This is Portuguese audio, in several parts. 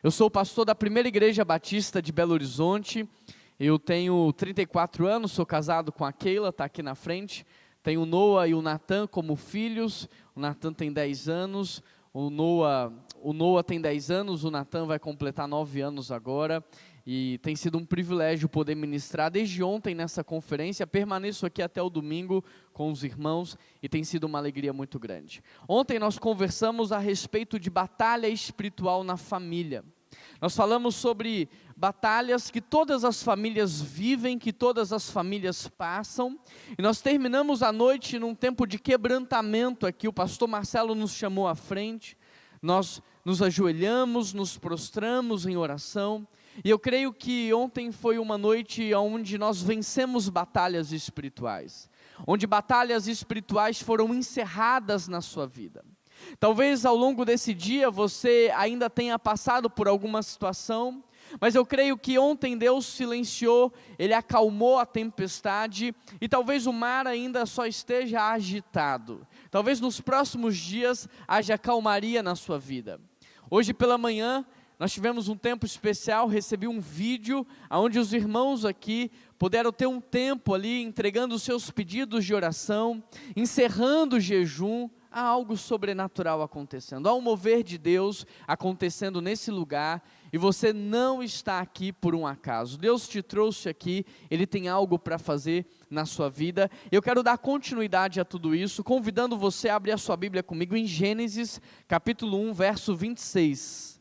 Eu sou o pastor da Primeira Igreja Batista de Belo Horizonte. Eu tenho 34 anos, sou casado com a Keila, está aqui na frente. Tenho o Noah e o Nathan como filhos. O Nathan tem 10 anos, o Noah tem 10 anos, o Nathan vai completar 9 anos agora. E tem sido um privilégio poder ministrar desde ontem nessa conferência. Permaneço aqui até o domingo com os irmãos e tem sido uma alegria muito grande. Ontem nós conversamos a respeito de batalha espiritual na família. Nós falamos sobre batalhas que todas as famílias vivem, que todas as famílias passam. E nós terminamos a noite num tempo de quebrantamento aqui. O pastor Marcelo nos chamou à frente. Nós nos ajoelhamos, nos prostramos em oração. E eu creio que ontem foi uma noite onde nós vencemos batalhas espirituais, onde batalhas espirituais foram encerradas na sua vida. Talvez ao longo desse dia você ainda tenha passado por alguma situação, mas eu creio que ontem Deus silenciou, Ele acalmou a tempestade e talvez o mar ainda só esteja agitado. Talvez nos próximos dias haja calmaria na sua vida. Hoje pela manhã, nós tivemos um tempo especial, recebi um vídeo onde os irmãos aqui puderam ter um tempo ali, entregando os seus pedidos de oração, encerrando o jejum. Há algo sobrenatural acontecendo, há um mover de Deus acontecendo nesse lugar, e você não está aqui por um acaso. Deus te trouxe aqui, Ele tem algo para fazer na sua vida. Eu quero dar continuidade a tudo isso, convidando você a abrir a sua Bíblia comigo em Gênesis, capítulo 1, verso 26.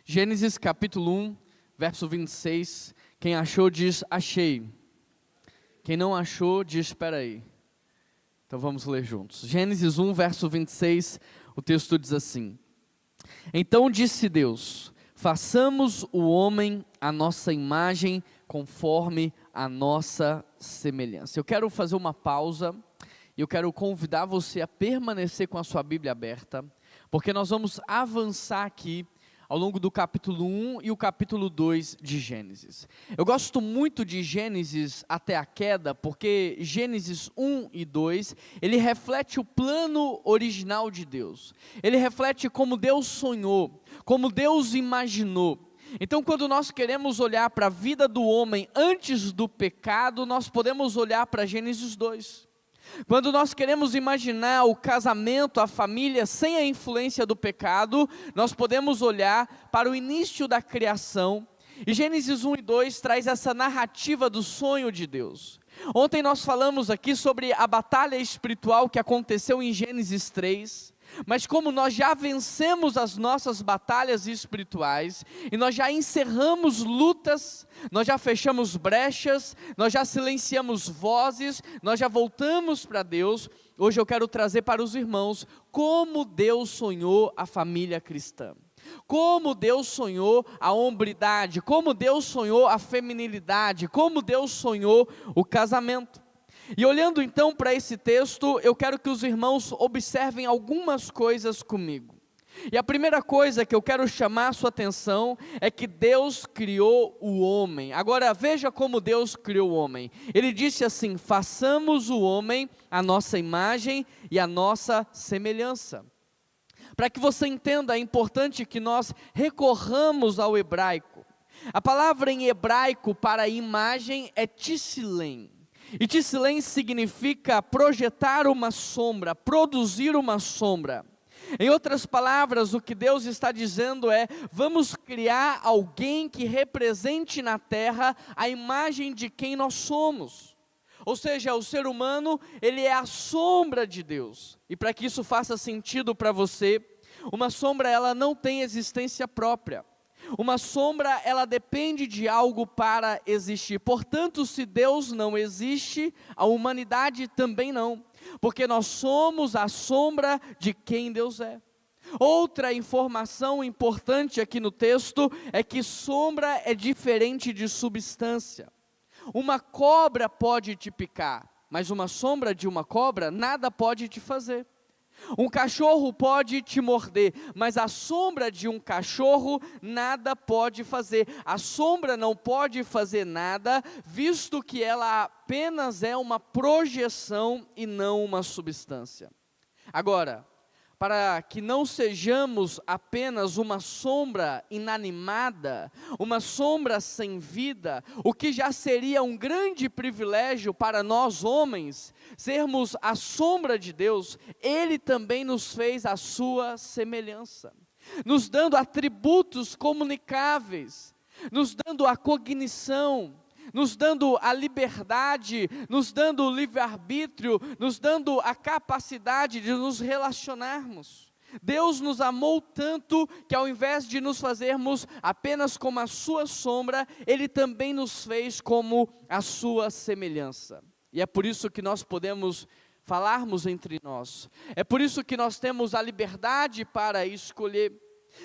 Gênesis capítulo 1, verso 26, quem achou diz achei, quem não achou diz espera aí. Então vamos ler juntos. Gênesis 1, verso 26, o texto diz assim: Então disse Deus, façamos o homem à nossa imagem, conforme a nossa semelhança. Eu quero fazer uma pausa, e eu quero convidar você a permanecer com a sua Bíblia aberta, porque nós vamos avançar aqui, ao longo do capítulo 1 e o capítulo 2 de Gênesis. Eu gosto muito de Gênesis até a queda, porque Gênesis 1 e 2, ele reflete o plano original de Deus. Ele reflete como Deus sonhou, como Deus imaginou. Então, quando nós queremos olhar para a vida do homem antes do pecado, nós podemos olhar para Gênesis 2. Quando nós queremos imaginar o casamento, a família, sem a influência do pecado, nós podemos olhar para o início da criação, e Gênesis 1 e 2 traz essa narrativa do sonho de Deus. Ontem nós falamos aqui sobre a batalha espiritual que aconteceu em Gênesis 3, mas como nós já vencemos as nossas batalhas espirituais, e nós já encerramos lutas, nós já fechamos brechas, nós já silenciamos vozes, nós já voltamos para Deus, hoje eu quero trazer para os irmãos como Deus sonhou a família cristã. Como Deus sonhou a hombridade, como Deus sonhou a feminilidade, como Deus sonhou o casamento. E olhando então para esse texto, eu quero que os irmãos observem algumas coisas comigo. E a primeira coisa que eu quero chamar a sua atenção é que Deus criou o homem. Agora veja como Deus criou o homem. Ele disse assim: façamos o homem à nossa imagem e à nossa semelhança. Para que você entenda, é importante que nós recorramos ao hebraico. A palavra em hebraico para imagem é tsilem. E tsilem significa projetar uma sombra, produzir uma sombra. Em outras palavras, o que Deus está dizendo é: vamos criar alguém que represente na terra a imagem de quem nós somos. Ou seja, o ser humano, ele é a sombra de Deus. E para que isso faça sentido para você, uma sombra ela não tem existência própria. Uma sombra, ela depende de algo para existir. Portanto, se Deus não existe, a humanidade também não, porque nós somos a sombra de quem Deus é. Outra informação importante aqui no texto é que sombra é diferente de substância. Uma cobra pode te picar, mas uma sombra de uma cobra nada pode te fazer. Um cachorro pode te morder, mas a sombra de um cachorro nada pode fazer. A sombra não pode fazer nada, visto que ela apenas é uma projeção e não uma substância. Agora, para que não sejamos apenas uma sombra inanimada, uma sombra sem vida, o que já seria um grande privilégio para nós homens, sermos a sombra de Deus, Ele também nos fez a sua semelhança, nos dando atributos comunicáveis, nos dando a cognição, nos dando a liberdade, nos dando o livre-arbítrio, nos dando a capacidade de nos relacionarmos. Deus nos amou tanto que ao invés de nos fazermos apenas como a sua sombra, Ele também nos fez como a sua semelhança. E é por isso que nós podemos falarmos entre nós. É por isso que nós temos a liberdade para escolher.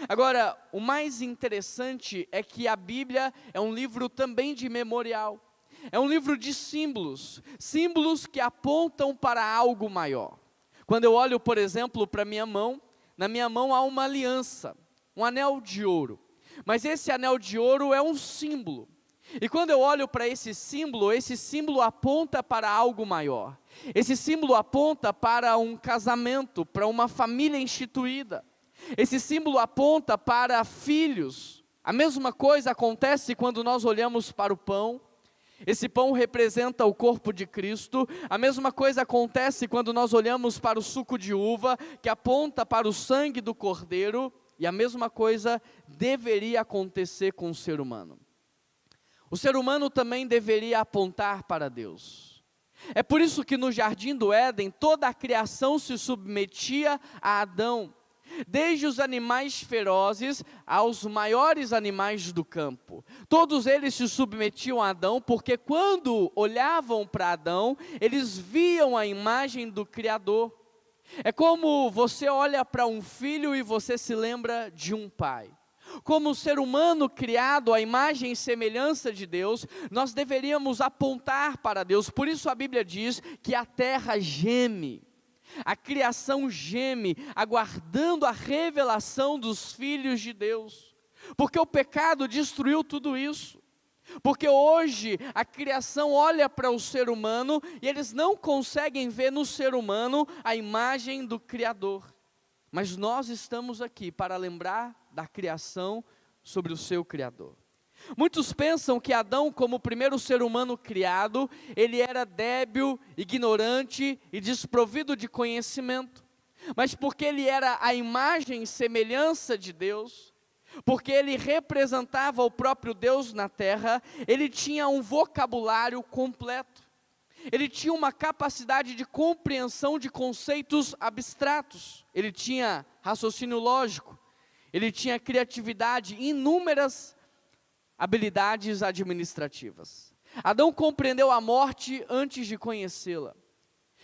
Agora, o mais interessante é que a Bíblia é um livro também de memorial, é um livro de símbolos, símbolos que apontam para algo maior. Quando eu olho, por exemplo, para minha mão, na minha mão há uma aliança, um anel de ouro, mas esse anel de ouro é um símbolo, e quando eu olho para esse símbolo aponta para algo maior, esse símbolo aponta para um casamento, para uma família instituída. Esse símbolo aponta para filhos. A mesma coisa acontece quando nós olhamos para o pão. Esse pão representa o corpo de Cristo. A mesma coisa acontece quando nós olhamos para o suco de uva, que aponta para o sangue do Cordeiro. E a mesma coisa deveria acontecer com o ser humano. O ser humano também deveria apontar para Deus. É por isso que no Jardim do Éden, toda a criação se submetia a Adão. Desde os animais ferozes aos maiores animais do campo. Todos eles se submetiam a Adão, porque quando olhavam para Adão, eles viam a imagem do Criador. É como você olha para um filho e você se lembra de um pai. Como ser humano criado à imagem e semelhança de Deus, nós deveríamos apontar para Deus. Por isso a Bíblia diz que a terra geme. A criação geme, aguardando a revelação dos filhos de Deus, porque o pecado destruiu tudo isso, porque hoje a criação olha para o ser humano e eles não conseguem ver no ser humano a imagem do Criador, mas nós estamos aqui para lembrar da criação sobre o seu Criador. Muitos pensam que Adão, como o primeiro ser humano criado, ele era débil, ignorante e desprovido de conhecimento. Mas porque ele era a imagem e semelhança de Deus, porque ele representava o próprio Deus na terra, ele tinha um vocabulário completo. Ele tinha uma capacidade de compreensão de conceitos abstratos. Ele tinha raciocínio lógico. Ele tinha criatividade, inúmeras habilidades administrativas. Adão compreendeu a morte antes de conhecê-la.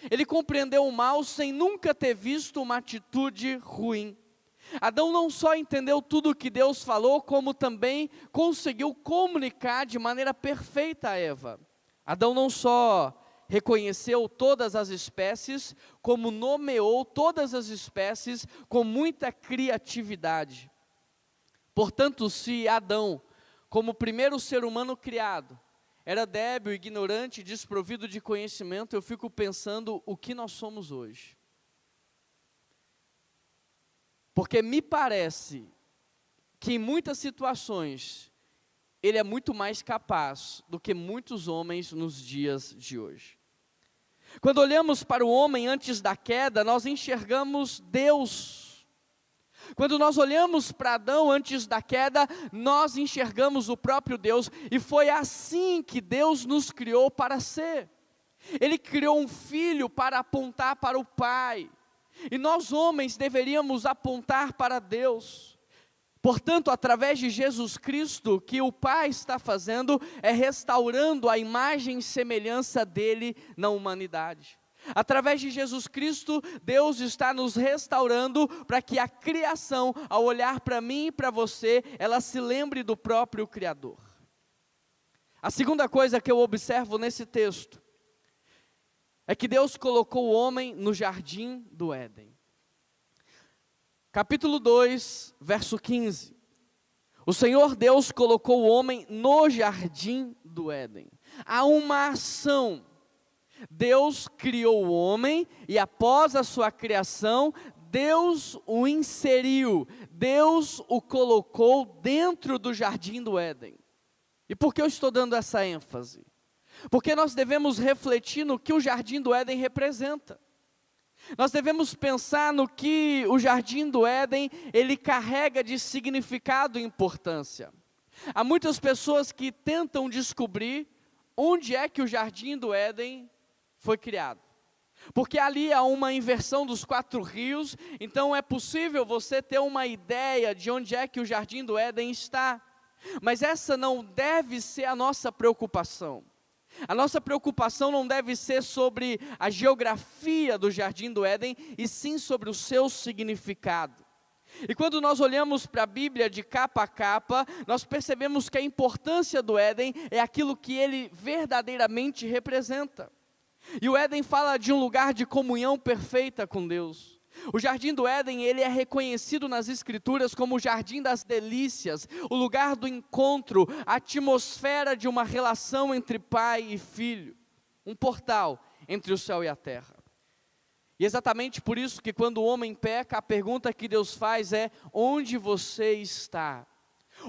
Ele compreendeu o mal sem nunca ter visto uma atitude ruim. Adão não só entendeu tudo o que Deus falou, como também conseguiu comunicar de maneira perfeita a Eva. Adão não só reconheceu todas as espécies, como nomeou todas as espécies com muita criatividade. Portanto, se Adão, como o primeiro ser humano criado, era débil, ignorante, desprovido de conhecimento, eu fico pensando o que nós somos hoje. Porque me parece que em muitas situações, ele é muito mais capaz do que muitos homens nos dias de hoje. Quando olhamos para o homem antes da queda, nós enxergamos Deus. Quando nós olhamos para Adão antes da queda, nós enxergamos o próprio Deus, e foi assim que Deus nos criou para ser. Ele criou um filho para apontar para o Pai, e nós homens deveríamos apontar para Deus. Portanto, através de Jesus Cristo, o que o Pai está fazendo é restaurando a imagem e semelhança dele na humanidade. Através de Jesus Cristo, Deus está nos restaurando para que a criação, ao olhar para mim e para você, ela se lembre do próprio Criador. A segunda coisa que eu observo nesse texto é que Deus colocou o homem no jardim do Éden. Capítulo 2, verso 15. O Senhor Deus colocou o homem no jardim do Éden. Há uma ação. Deus criou o homem e após a sua criação, Deus o inseriu, Deus o colocou dentro do jardim do Éden. E por que eu estou dando essa ênfase? Porque nós devemos refletir no que o jardim do Éden representa. Nós devemos pensar no que o jardim do Éden, ele carrega de significado e importância. Há muitas pessoas que tentam descobrir onde é que o jardim do Éden foi criado. Porque ali há uma inversão dos 4 rios, então é possível você ter uma ideia de onde é que o jardim do Éden está. Mas essa não deve ser a nossa preocupação. A nossa preocupação não deve ser sobre a geografia do jardim do Éden, e sim sobre o seu significado. E quando nós olhamos para a Bíblia de capa a capa, nós percebemos que a importância do Éden é aquilo que ele verdadeiramente representa. E o Éden fala de um lugar de comunhão perfeita com Deus. O jardim do Éden, ele é reconhecido nas Escrituras como o jardim das delícias, o lugar do encontro, a atmosfera de uma relação entre pai e filho, um portal entre o céu e a terra. E exatamente por isso que quando o homem peca, a pergunta que Deus faz é: onde você está?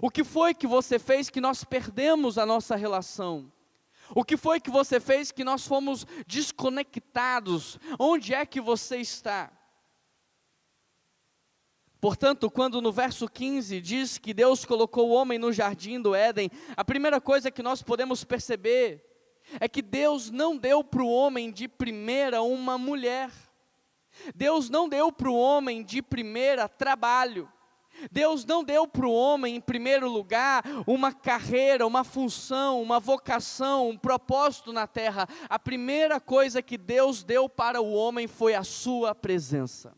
O que foi que você fez que nós perdemos a nossa relação? O que foi que você fez que nós fomos desconectados? Onde é que você está? Portanto, quando no verso 15 diz que Deus colocou o homem no jardim do Éden, a primeira coisa que nós podemos perceber é que Deus não deu para o homem de primeira uma mulher. Deus não deu para o homem de primeira trabalho. Deus não deu para o homem, em primeiro lugar, uma carreira, uma função, uma vocação, um propósito na terra. A primeira coisa que Deus deu para o homem foi a sua presença.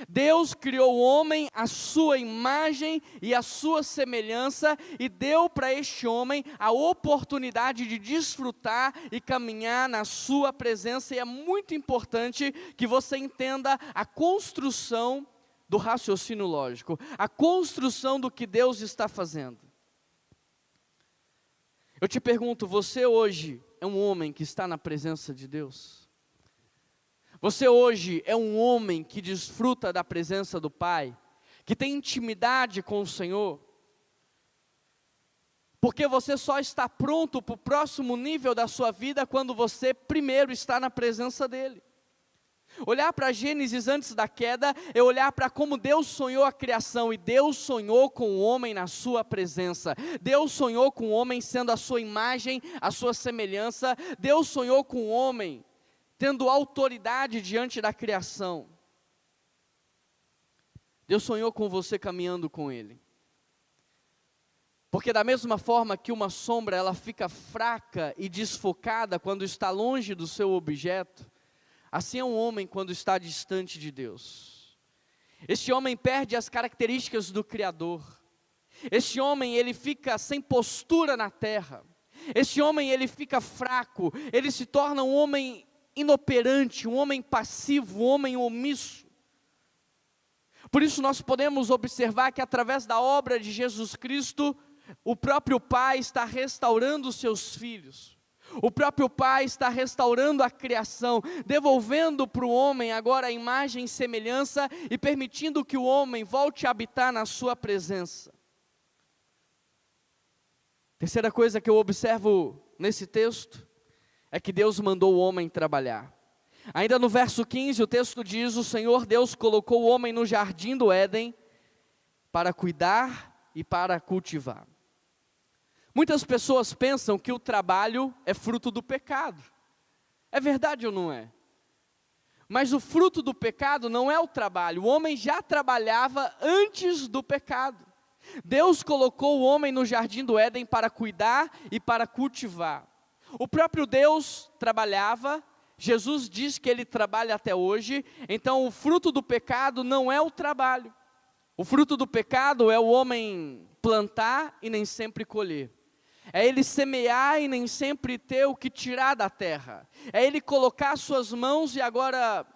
Deus criou o homem à sua imagem e à sua semelhança e deu para este homem a oportunidade de desfrutar e caminhar na sua presença. E é muito importante que você entenda a construção do raciocínio lógico, a construção do que Deus está fazendo. Eu te pergunto, você hoje é um homem que está na presença de Deus? Você hoje é um homem que desfruta da presença do Pai, que tem intimidade com o Senhor? Porque você só está pronto para o próximo nível da sua vida quando você primeiro está na presença dEle. Olhar para Gênesis antes da queda é olhar para como Deus sonhou a criação, e Deus sonhou com o homem na sua presença. Deus sonhou com o homem sendo a sua imagem, a sua semelhança. Deus sonhou com o homem tendo autoridade diante da criação. Deus sonhou com você caminhando com Ele. Porque da mesma forma que uma sombra, ela fica fraca e desfocada quando está longe do seu objeto, assim é um homem quando está distante de Deus. Este homem perde as características do Criador. Este homem, ele fica sem postura na terra. Este homem, ele fica fraco, ele se torna um homem inoperante, um homem passivo, um homem omisso. Por isso nós podemos observar que através da obra de Jesus Cristo, o próprio Pai está restaurando os seus filhos. O próprio Pai está restaurando a criação, devolvendo para o homem agora a imagem e semelhança e permitindo que o homem volte a habitar na sua presença. Terceira coisa que eu observo nesse texto é que Deus mandou o homem trabalhar. Ainda no verso 15, o texto diz: o Senhor Deus colocou o homem no jardim do Éden para cuidar e para cultivar. Muitas pessoas pensam que o trabalho é fruto do pecado. É verdade ou não é? Mas o fruto do pecado não é o trabalho. O homem já trabalhava antes do pecado. Deus colocou o homem no jardim do Éden para cuidar e para cultivar. O próprio Deus trabalhava, Jesus diz que Ele trabalha até hoje, então o fruto do pecado não é o trabalho. O fruto do pecado é o homem plantar e nem sempre colher. É ele semear e nem sempre ter o que tirar da terra. É ele colocar suas mãos e agora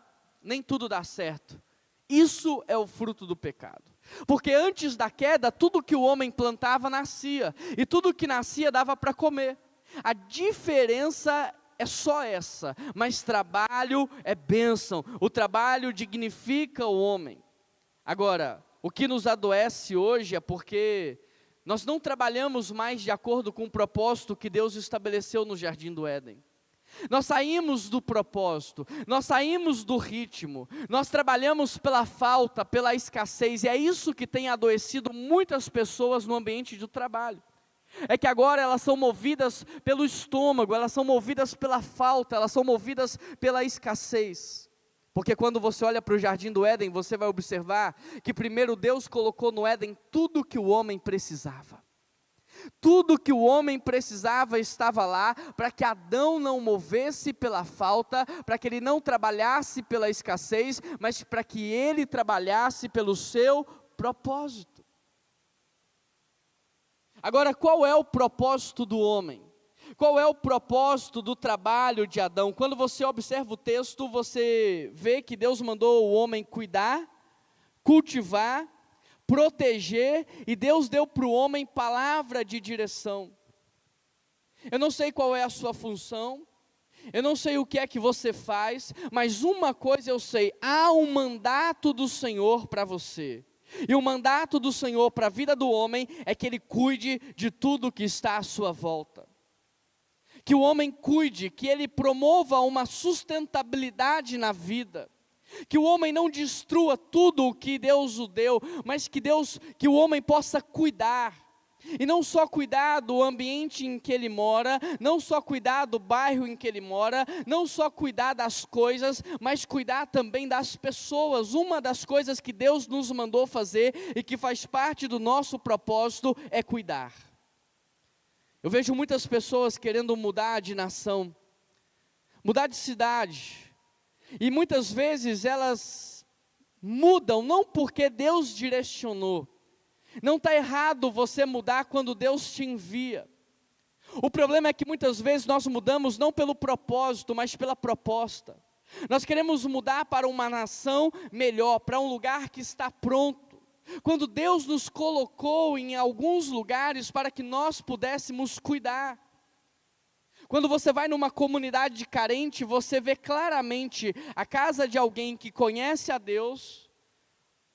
nem tudo dá certo. Isso é o fruto do pecado. Porque antes da queda, tudo que o homem plantava nascia. E tudo que nascia dava para comer. A diferença é só essa. Mas trabalho é bênção. O trabalho dignifica o homem. Agora, o que nos adoece hoje é porque nós não trabalhamos mais de acordo com o propósito que Deus estabeleceu no Jardim do Éden. Nós saímos do propósito, nós saímos do ritmo, nós trabalhamos pela falta, pela escassez, e é isso que tem adoecido muitas pessoas no ambiente do trabalho. É que agora elas são movidas pelo estômago, elas são movidas pela falta, elas são movidas pela escassez. Porque quando você olha para o Jardim do Éden, você vai observar que primeiro Deus colocou no Éden tudo que o homem precisava. Tudo que o homem precisava estava lá, para que Adão não movesse pela falta, para que ele não trabalhasse pela escassez, mas para que ele trabalhasse pelo seu propósito. Agora, qual é o propósito do homem? Qual é o propósito do trabalho de Adão? Quando você observa o texto, você vê que Deus mandou o homem cuidar, cultivar, proteger, e Deus deu para o homem palavra de direção. Eu não sei qual é a sua função, eu não sei o que é que você faz, mas uma coisa eu sei: há um mandato do Senhor para você. E o mandato do Senhor para a vida do homem é que ele cuide de tudo que está à sua volta. Que o homem cuide, que ele promova uma sustentabilidade na vida. Que o homem não destrua tudo o que Deus o deu, mas que o homem possa cuidar. E não só cuidar do ambiente em que ele mora, não só cuidar do bairro em que ele mora, não só cuidar das coisas, mas cuidar também das pessoas. Uma das coisas que Deus nos mandou fazer e que faz parte do nosso propósito é cuidar. Eu vejo muitas pessoas querendo mudar de nação, mudar de cidade, e muitas vezes elas mudam não porque Deus direcionou. Não está errado você mudar quando Deus te envia. O problema é que muitas vezes nós mudamos não pelo propósito, mas pela proposta. Nós queremos mudar para uma nação melhor, para um lugar que está pronto. Quando Deus nos colocou em alguns lugares para que nós pudéssemos cuidar. Quando você vai numa comunidade carente, você vê claramente a casa de alguém que conhece a Deus.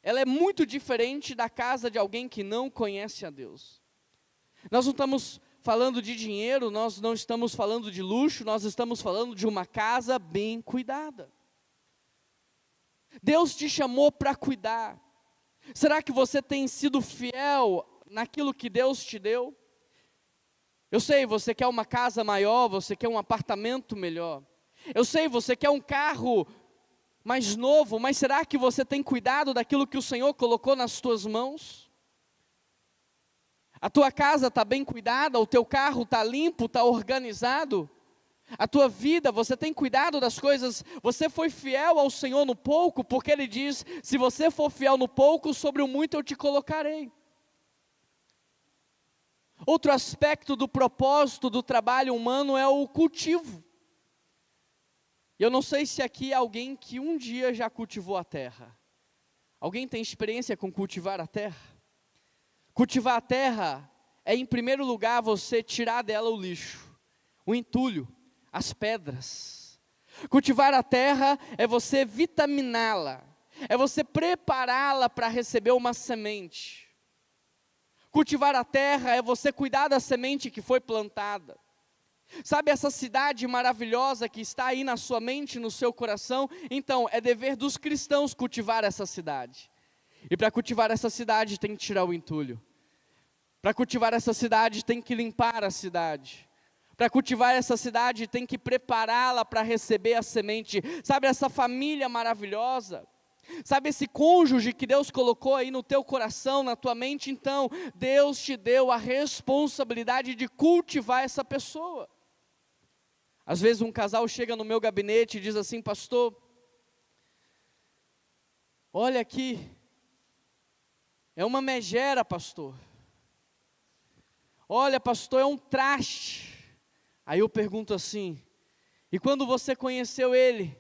Ela é muito diferente da casa de alguém que não conhece a Deus. Nós não estamos falando de dinheiro, nós não estamos falando de luxo, nós estamos falando de uma casa bem cuidada. Deus te chamou para cuidar. Será que você tem sido fiel naquilo que Deus te deu? Eu sei, você quer uma casa maior, você quer um apartamento melhor. Eu sei, você quer um carro mais novo, mas será que você tem cuidado daquilo que o Senhor colocou nas tuas mãos? A tua casa está bem cuidada, o teu carro está limpo, está organizado? A tua vida, você tem cuidado das coisas? Você foi fiel ao Senhor no pouco? Porque Ele diz, se você for fiel no pouco, sobre o muito eu te colocarei. Outro aspecto do propósito do trabalho humano é o cultivo. Eu não sei se aqui há alguém que um dia já cultivou a terra. Alguém tem experiência com cultivar a terra? Cultivar a terra é, em primeiro lugar, você tirar dela o lixo, o entulho, as pedras. Cultivar a terra é você vitaminá-la, é você prepará-la para receber uma semente. Cultivar a terra é você cuidar da semente que foi plantada. Sabe essa cidade maravilhosa que está aí na sua mente, no seu coração? Então, é dever dos cristãos cultivar essa cidade. E para cultivar essa cidade tem que tirar o entulho. Para cultivar essa cidade tem que limpar a cidade. Para cultivar essa cidade tem que prepará-la para receber a semente. Sabe essa família maravilhosa? Sabe esse cônjuge que Deus colocou aí no teu coração, na tua mente? Então, Deus te deu a responsabilidade de cultivar essa pessoa. Às vezes um casal chega no meu gabinete e diz assim: pastor, olha aqui, é uma megera, pastor. Olha, pastor, é um traste. Aí eu pergunto assim, e quando você conheceu ele?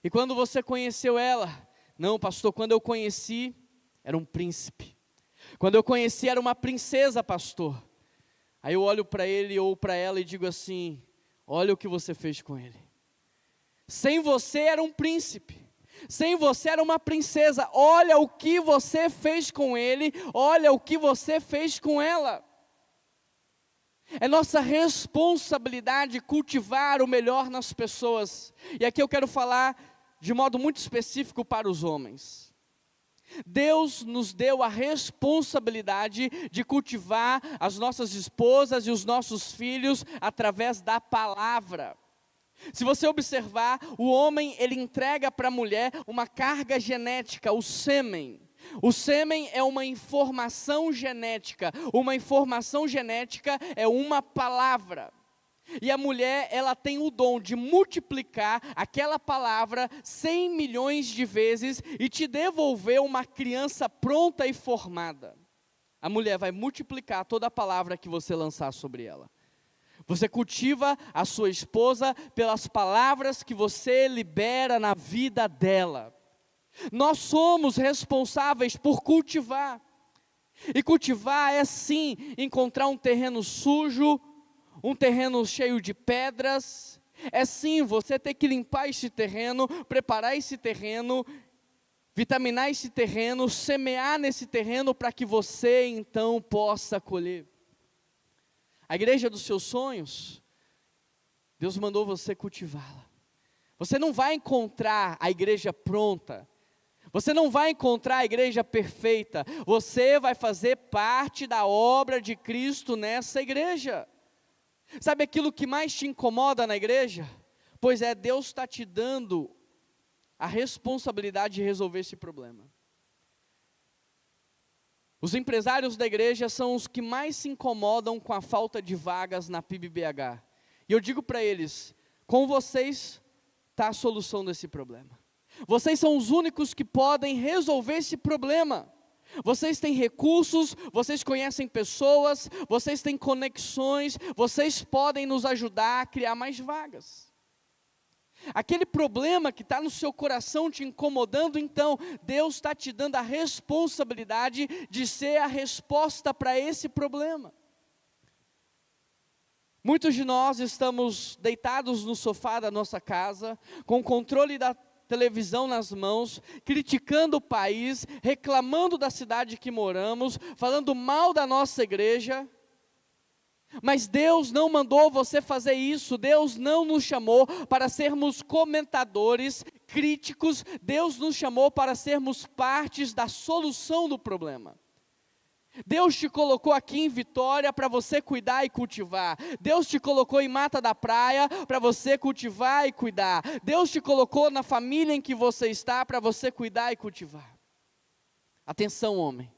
E quando você conheceu ela? Não, pastor, quando eu conheci, era um príncipe. Quando eu conheci, era uma princesa, pastor. Aí eu olho para ele ou para ela e digo assim, olha o que você fez com ele. Sem você era um príncipe. Sem você era uma princesa. Olha o que você fez com ele. Olha o que você fez com ela. É nossa responsabilidade cultivar o melhor nas pessoas. E aqui eu quero falar de modo muito específico para os homens. Deus nos deu a responsabilidade de cultivar as nossas esposas e os nossos filhos através da palavra. Se você observar, o homem, ele entrega para a mulher uma carga genética, o sêmen. O sêmen é uma informação genética. Uma informação genética é uma palavra. E a mulher, ela tem o dom de multiplicar aquela palavra 100 milhões de vezes e te devolver uma criança pronta e formada. A mulher vai multiplicar toda a palavra que você lançar sobre ela. Você cultiva a sua esposa pelas palavras que você libera na vida dela. Nós somos responsáveis por cultivar. E cultivar é sim encontrar um terreno sujo, um terreno cheio de pedras. É sim você ter que limpar esse terreno, preparar esse terreno, vitaminar esse terreno, semear nesse terreno para que você então possa colher. A igreja dos seus sonhos, Deus mandou você cultivá-la. Você não vai encontrar a igreja pronta. Você não vai encontrar a igreja perfeita. Você vai fazer parte da obra de Cristo nessa igreja. Sabe aquilo que mais te incomoda na igreja? Pois é, Deus está te dando a responsabilidade de resolver esse problema. Os empresários da igreja são os que mais se incomodam com a falta de vagas na PIB-BH. E eu digo para eles, com vocês está a solução desse problema. Vocês são os únicos que podem resolver esse problema. Vocês têm recursos, vocês conhecem pessoas, vocês têm conexões, vocês podem nos ajudar a criar mais vagas. Aquele problema que está no seu coração te incomodando, então, Deus está te dando a responsabilidade de ser a resposta para esse problema. Muitos de nós estamos deitados no sofá da nossa casa, com o controle da televisão nas mãos, criticando o país, reclamando da cidade que moramos, falando mal da nossa igreja. Mas Deus não mandou você fazer isso, Deus não nos chamou para sermos comentadores, críticos, Deus nos chamou para sermos partes da solução do problema. Deus te colocou aqui em Vitória para você cuidar e cultivar. Deus te colocou em Mata da Praia para você cultivar e cuidar. Deus te colocou na família em que você está para você cuidar e cultivar. Atenção, homem.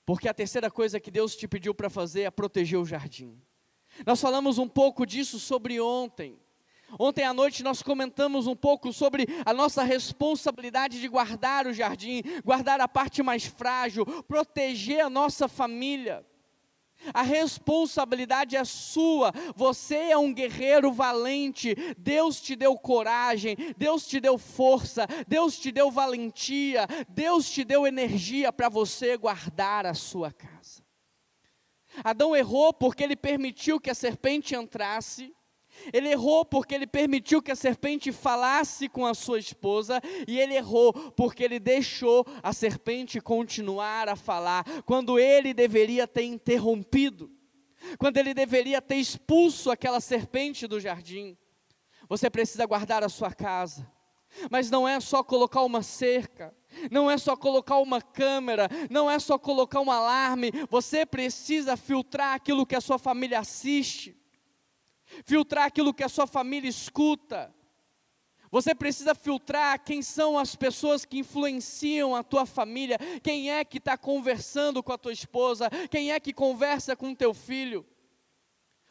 Porque a terceira coisa que Deus te pediu para fazer é proteger o jardim. Nós falamos um pouco disso sobre ontem. Ontem à noite nós comentamos um pouco sobre a nossa responsabilidade de guardar o jardim, guardar a parte mais frágil, proteger a nossa família. A responsabilidade é sua, você é um guerreiro valente, Deus te deu coragem, Deus te deu força, Deus te deu valentia, Deus te deu energia para você guardar a sua casa. Adão errou porque ele permitiu que a serpente entrasse, ele errou porque ele permitiu que a serpente falasse com a sua esposa, e ele errou porque ele deixou a serpente continuar a falar, quando ele deveria ter interrompido, quando ele deveria ter expulso aquela serpente do jardim. Você precisa guardar a sua casa, mas não é só colocar uma cerca, não é só colocar uma câmera, não é só colocar um alarme, você precisa filtrar aquilo que a sua família assiste, filtrar aquilo que a sua família escuta. Você precisa filtrar quem são as pessoas que influenciam a tua família, quem é que está conversando com a tua esposa, quem é que conversa com o teu filho,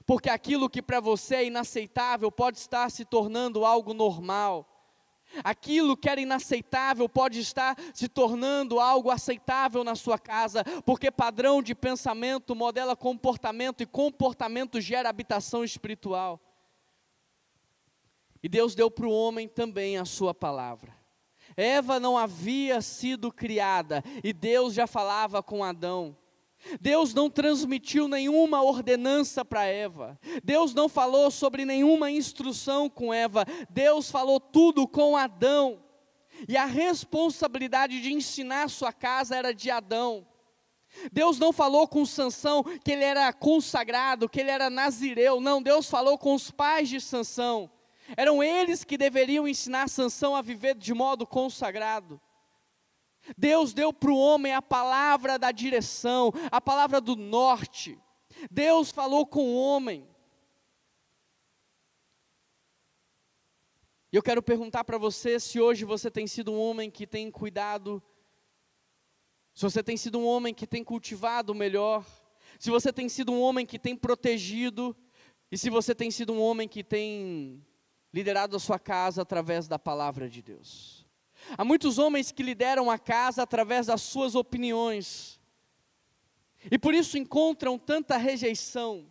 porque aquilo que para você é inaceitável pode estar se tornando algo normal. Aquilo que era inaceitável pode estar se tornando algo aceitável na sua casa, porque padrão de pensamento modela comportamento, e comportamento gera habitação espiritual. E Deus deu para o homem também a sua palavra. Eva não havia sido criada, e Deus já falava com Adão. Deus não transmitiu nenhuma ordenança para Eva. Deus não falou sobre nenhuma instrução com Eva. Deus falou tudo com Adão. E a responsabilidade de ensinar sua casa era de Adão. Deus não falou com Sansão que ele era consagrado, que ele era nazireu. Não, Deus falou com os pais de Sansão. Eram eles que deveriam ensinar Sansão a viver de modo consagrado. Deus deu para o homem a palavra da direção, a palavra do norte. Deus falou com o homem. E eu quero perguntar para você se hoje você tem sido um homem que tem cuidado, se você tem sido um homem que tem cultivado o melhor, se você tem sido um homem que tem protegido, e se você tem sido um homem que tem liderado a sua casa através da palavra de Deus. Há muitos homens que lideram a casa através das suas opiniões, e por isso encontram tanta rejeição.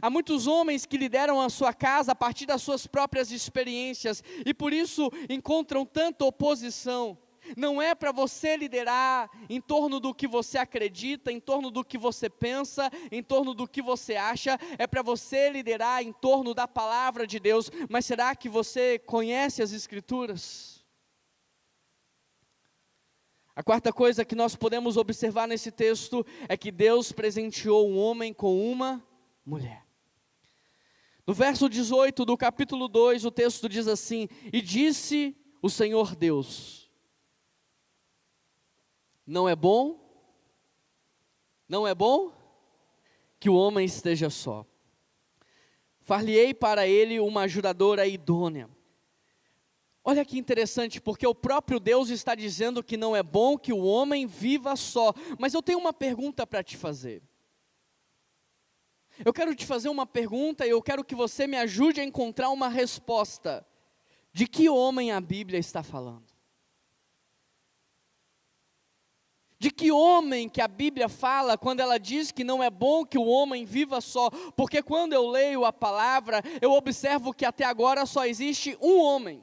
Há muitos homens que lideram a sua casa a partir das suas próprias experiências, e por isso encontram tanta oposição. Não é para você liderar em torno do que você acredita, em torno do que você pensa, em torno do que você acha, é para você liderar em torno da palavra de Deus. Mas será que você conhece as Escrituras? A quarta coisa que nós podemos observar nesse texto é que Deus presenteou um homem com uma mulher. No verso 18 do capítulo 2, o texto diz assim: e disse o Senhor Deus, não é bom que o homem esteja só. Far-lhe-ei para ele uma ajudadora idônea. Olha que interessante, porque o próprio Deus está dizendo que não é bom que o homem viva só. Mas eu tenho uma pergunta para te fazer. Eu quero te fazer uma pergunta e eu quero que você me ajude a encontrar uma resposta. De que homem a Bíblia está falando? De que homem que a Bíblia fala quando ela diz que não é bom que o homem viva só? Porque quando eu leio a palavra, eu observo que até agora só existe um homem.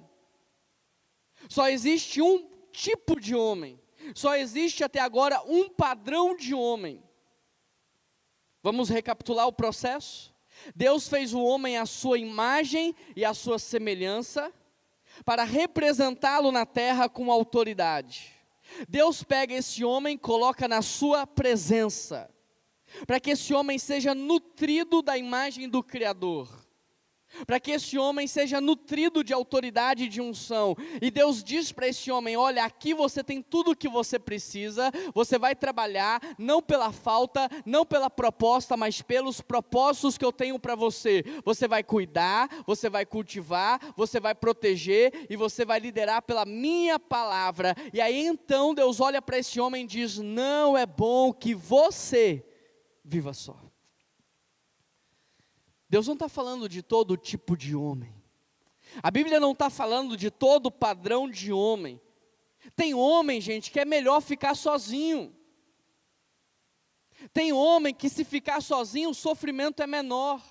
Só existe um tipo de homem. Só existe até agora um padrão de homem. Vamos recapitular o processo? Deus fez o homem à sua imagem e à sua semelhança, para representá-lo na terra com autoridade. Deus pega esse homem e coloca na sua presença, para que esse homem seja nutrido da imagem do Criador, para que esse homem seja nutrido de autoridade e de unção. E Deus diz para esse homem: olha, aqui você tem tudo o que você precisa, você vai trabalhar, não pela falta, não pela proposta, mas pelos propósitos que eu tenho para você. Você vai cuidar, você vai cultivar, você vai proteger, e você vai liderar pela minha palavra. E aí então Deus olha para esse homem e diz: não é bom que você viva só. Deus não está falando de todo tipo de homem. A Bíblia não está falando de todo padrão de homem. Tem homem, gente, que é melhor ficar sozinho. Tem homem que, se ficar sozinho, o sofrimento é menor,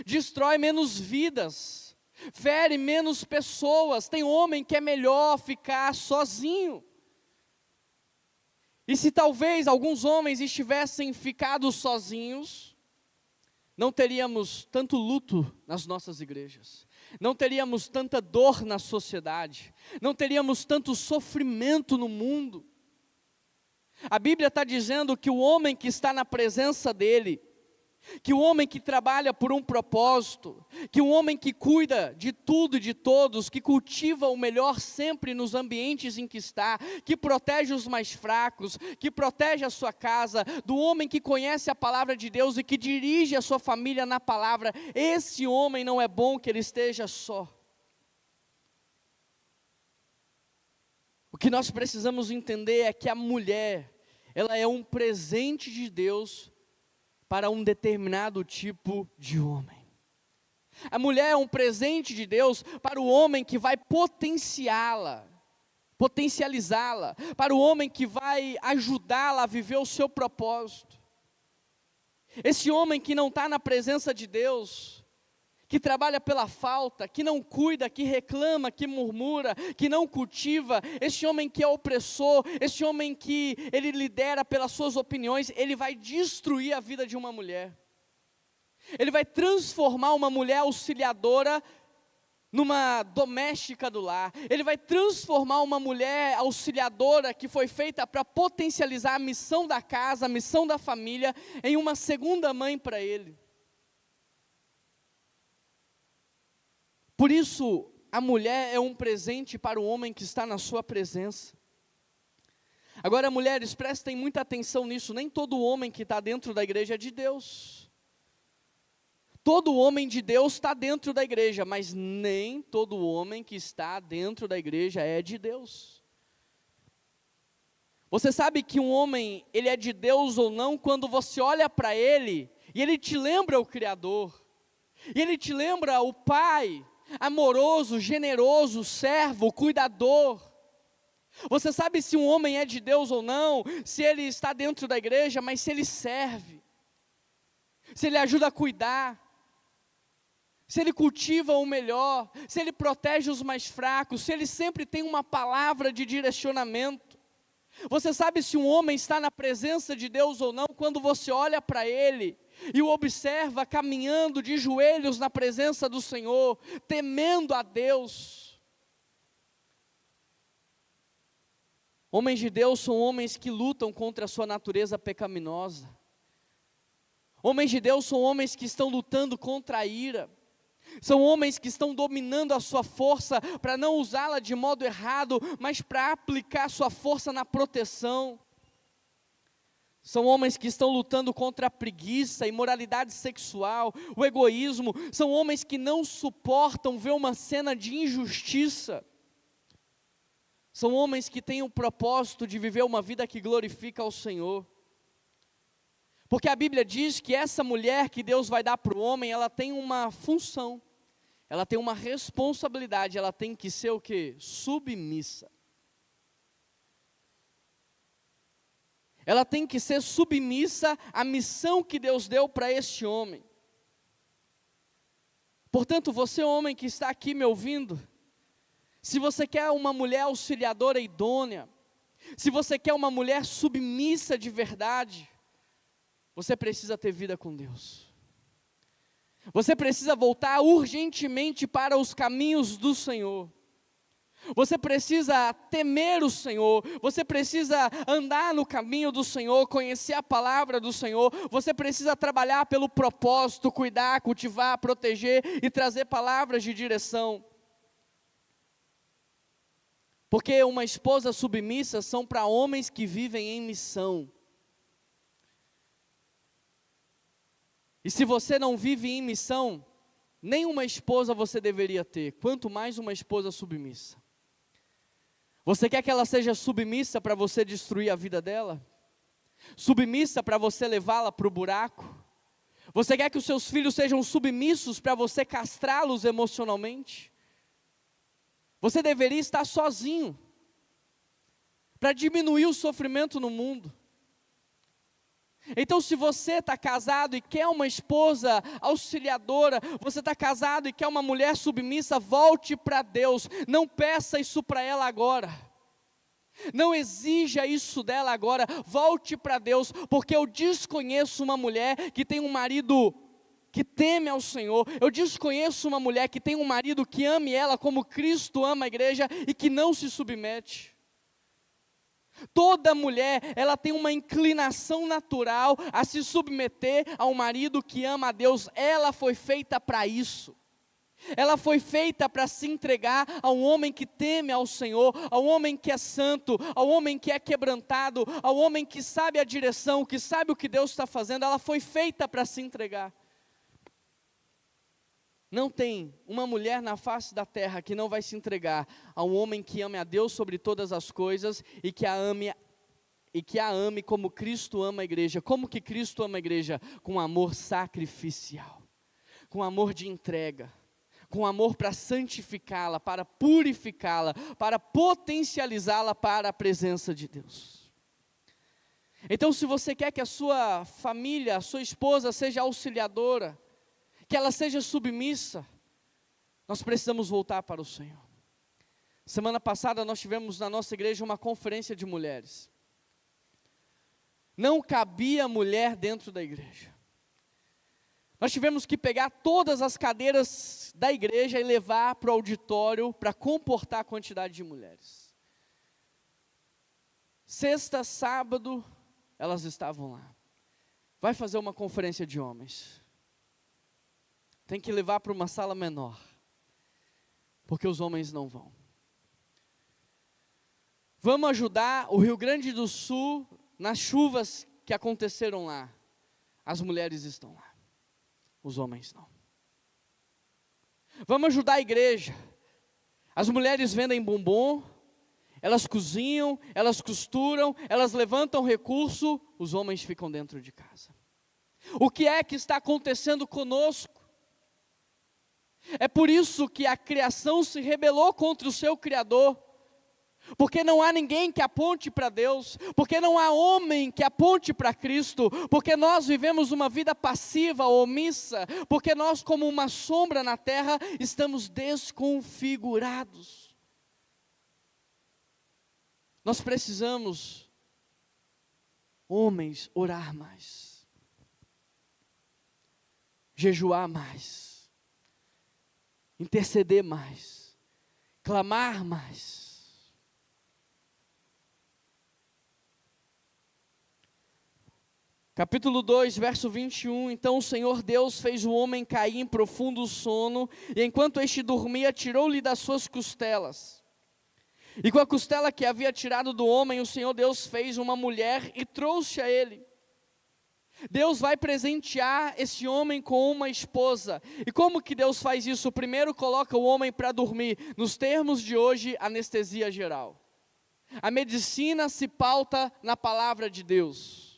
destrói menos vidas, fere menos pessoas. Tem homem que é melhor ficar sozinho. E se talvez alguns homens estivessem ficado sozinhos, não teríamos tanto luto nas nossas igrejas, não teríamos tanta dor na sociedade, não teríamos tanto sofrimento no mundo. A Bíblia está dizendo que o homem que está na presença dele, que o homem que trabalha por um propósito, que o homem que cuida de tudo e de todos, que cultiva o melhor sempre nos ambientes em que está, que protege os mais fracos, que protege a sua casa, do homem que conhece a palavra de Deus e que dirige a sua família na palavra, esse homem não é bom que ele esteja só. O que nós precisamos entender é que a mulher, ela é um presente de Deus para um determinado tipo de homem. A mulher é um presente de Deus para o homem que vai potencializá-la, para o homem que vai ajudá-la a viver o seu propósito. Esse homem que não está na presença de Deus, que trabalha pela falta, que não cuida, que reclama, que murmura, que não cultiva, esse homem que é opressor, esse homem que ele lidera pelas suas opiniões, ele vai destruir a vida de uma mulher. Ele vai transformar uma mulher auxiliadora numa doméstica do lar. Ele vai transformar uma mulher auxiliadora que foi feita para potencializar a missão da casa, a missão da família, em uma segunda mãe para ele. Por isso, a mulher é um presente para o homem que está na sua presença. Agora, mulheres, prestem muita atenção nisso, nem todo homem que está dentro da igreja é de Deus. Todo homem de Deus está dentro da igreja, mas nem todo homem que está dentro da igreja é de Deus. Você sabe que um homem, ele é de Deus ou não, quando você olha para ele, e ele te lembra o Criador, e ele te lembra o Pai, amoroso, generoso, servo, cuidador. Você sabe se um homem é de Deus ou não, se ele está dentro da igreja, mas se ele serve, se ele ajuda a cuidar, se ele cultiva o melhor, se ele protege os mais fracos, se ele sempre tem uma palavra de direcionamento. Você sabe se um homem está na presença de Deus ou não, quando você olha para ele e o observa caminhando de joelhos na presença do Senhor, temendo a Deus. Homens de Deus são homens que lutam contra a sua natureza pecaminosa. Homens de Deus são homens que estão lutando contra a ira. São homens que estão dominando a sua força para não usá-la de modo errado, mas para aplicar sua força na proteção. São homens que estão lutando contra a preguiça, a imoralidade sexual, o egoísmo. São homens que não suportam ver uma cena de injustiça. São homens que têm o propósito de viver uma vida que glorifica ao Senhor. Porque a Bíblia diz que essa mulher que Deus vai dar para o homem, ela tem uma função, ela tem uma responsabilidade, ela tem que ser o quê? Submissa. Ela tem que ser submissa à missão que Deus deu para este homem. Portanto, você homem que está aqui me ouvindo, se você quer uma mulher auxiliadora idônea, se você quer uma mulher submissa de verdade, você precisa ter vida com Deus. Você precisa voltar urgentemente para os caminhos do Senhor. Você precisa temer o Senhor. Você precisa andar no caminho do Senhor, conhecer a palavra do Senhor. Você precisa trabalhar pelo propósito, cuidar, cultivar, proteger e trazer palavras de direção. Porque uma esposa submissa são para homens que vivem em missão. E se você não vive em missão, nenhuma esposa você deveria ter, quanto mais uma esposa submissa. Você quer que ela seja submissa para você destruir a vida dela? Submissa para você levá-la para o buraco? Você quer que os seus filhos sejam submissos para você castrá-los emocionalmente? Você deveria estar sozinho, para diminuir o sofrimento no mundo. Então, se você está casado e quer uma esposa auxiliadora, você está casado e quer uma mulher submissa, volte para Deus, não peça isso para ela agora, não exija isso dela agora, volte para Deus, porque eu desconheço uma mulher que tem um marido que teme ao Senhor, eu desconheço uma mulher que tem um marido que ame ela como Cristo ama a igreja e que não se submete. Toda mulher, ela tem uma inclinação natural a se submeter a um marido que ama a Deus. Ela foi feita para isso. Ela foi feita para se entregar a um homem que teme ao Senhor, ao homem que é santo, ao homem que é quebrantado, ao homem que sabe a direção, que sabe o que Deus está fazendo. Ela foi feita para se entregar. Não tem uma mulher na face da terra que não vai se entregar a um homem que ame a Deus sobre todas as coisas e que a ame como Cristo ama a igreja. Como que Cristo ama a igreja? Com amor sacrificial. com amor de entrega, com amor para santificá-la, para purificá-la, para potencializá-la para a presença de Deus. Então, se você quer que a sua família, a sua esposa seja auxiliadora, que ela seja submissa, nós precisamos voltar para o Senhor. Semana passada nós tivemos na nossa igreja uma conferência de mulheres. Não cabia mulher dentro da igreja. Nós tivemos que pegar todas as cadeiras da igreja e levar para o auditório para comportar a quantidade de mulheres. Sexta, sábado, elas estavam lá. Vai fazer uma conferência de homens. Tem que levar para uma sala menor, porque os homens não vão. Vamos ajudar o Rio Grande do Sul nas chuvas que aconteceram lá. As mulheres estão lá, os homens não. Vamos ajudar a igreja. As mulheres vendem bombom, elas cozinham, elas costuram, elas levantam recurso, os homens ficam dentro de casa. O que é que está acontecendo conosco? É por isso que a criação se rebelou contra o seu Criador. Porque não há ninguém que aponte para Deus, porque não há homem que aponte para Cristo, porque nós vivemos uma vida passiva, omissa, porque nós, como uma sombra na terra, estamos desconfigurados. Nós precisamos, homens, orar mais, jejuar mais, interceder mais, clamar mais. Capítulo 2, verso 21, então o Senhor Deus fez o homem cair em profundo sono, e enquanto este dormia, tirou-lhe das suas costelas. E com a costela que havia tirado do homem, o Senhor Deus fez uma mulher e trouxe a ele. Deus vai presentear esse homem com uma esposa. E como que Deus faz isso? Primeiro coloca o homem para dormir, nos termos de hoje, anestesia geral. A medicina se pauta na palavra de Deus.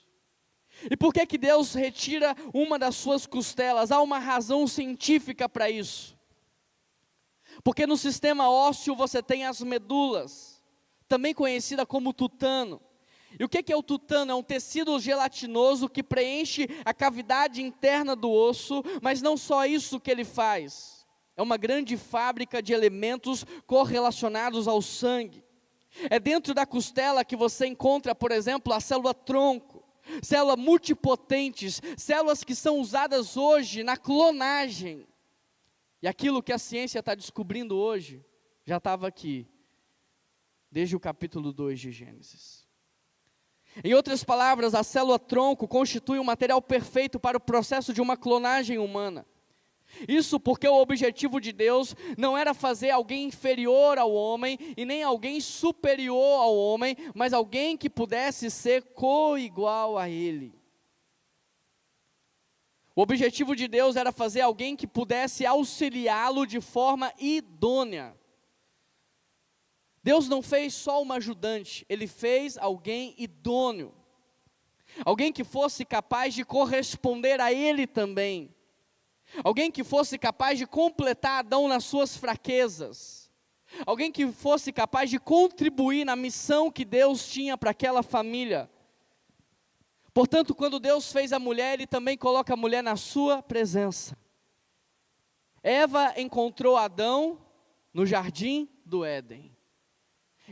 E por que Deus retira uma das suas costelas? Há uma razão científica para isso. Porque no sistema ósseo você tem as medulas, também conhecida como tutano. E o que é o tutano? É um tecido gelatinoso que preenche a cavidade interna do osso, mas não só isso que ele faz. É uma grande fábrica de elementos correlacionados ao sangue. É dentro da costela que você encontra, por exemplo, a célula tronco. Células multipotentes, células que são usadas hoje na clonagem. E aquilo que a ciência está descobrindo hoje, já estava aqui, desde o capítulo 2 de Gênesis. Em outras palavras, a célula tronco constitui um material perfeito para o processo de uma clonagem humana. Isso porque o objetivo de Deus não era fazer alguém inferior ao homem e nem alguém superior ao homem, mas alguém que pudesse ser coigual a ele. O objetivo de Deus era fazer alguém que pudesse auxiliá-lo de forma idônea. Deus não fez só uma ajudante, Ele fez alguém idôneo. Alguém que fosse capaz de corresponder a Ele também. Alguém que fosse capaz de completar Adão nas suas fraquezas. Alguém que fosse capaz de contribuir na missão que Deus tinha para aquela família. Portanto, quando Deus fez a mulher, Ele também coloca a mulher na sua presença. Eva encontrou Adão no jardim do Éden.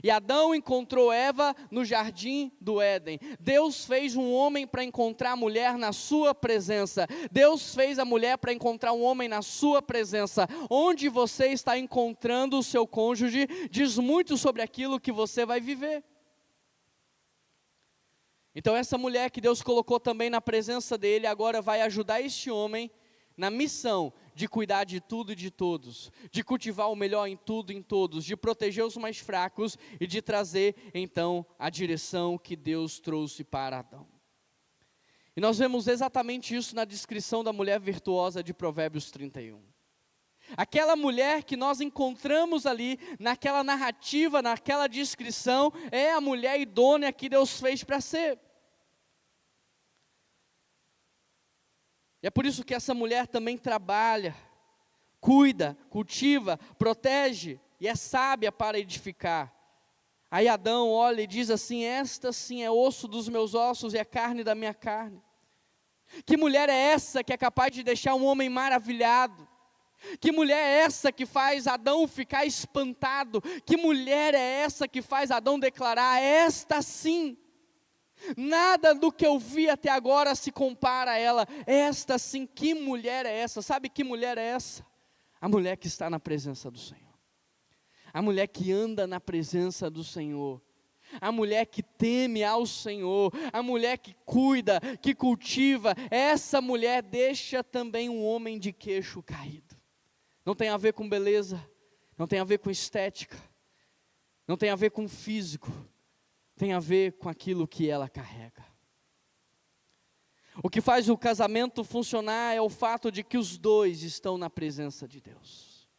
E Adão encontrou Eva no jardim do Éden. Deus fez um homem para encontrar a mulher na sua presença. Deus fez a mulher para encontrar um homem na sua presença. Onde você está encontrando o seu cônjuge, diz muito sobre aquilo que você vai viver. Então essa mulher que Deus colocou também na presença dele, agora vai ajudar este homem na missão de cuidar de tudo e de todos, de cultivar o melhor em tudo e em todos, de proteger os mais fracos e de trazer então a direção que Deus trouxe para Adão. E nós vemos exatamente isso na descrição da mulher virtuosa de Provérbios 31. Aquela mulher que nós encontramos ali, naquela narrativa, naquela descrição, é a mulher idônea que Deus fez para ser. E é por isso que essa mulher também trabalha, cuida, cultiva, protege e é sábia para edificar. Aí Adão olha e diz assim: esta sim é osso dos meus ossos e é carne da minha carne. Que mulher é essa que é capaz de deixar um homem maravilhado? Que mulher é essa que faz Adão ficar espantado? Que mulher é essa que faz Adão declarar: esta sim, nada do que eu vi até agora se compara a ela, esta sim, que mulher é essa? Sabe que mulher é essa? A mulher que está na presença do Senhor, a mulher que anda na presença do Senhor, a mulher que teme ao Senhor, a mulher que cuida, que cultiva. Essa mulher deixa também um homem de queixo caído. Não tem a ver com beleza, não tem a ver com estética, não tem a ver com físico, tem a ver com aquilo que ela carrega. O que faz o casamento funcionar é o fato de que os dois estão na presença de Deus.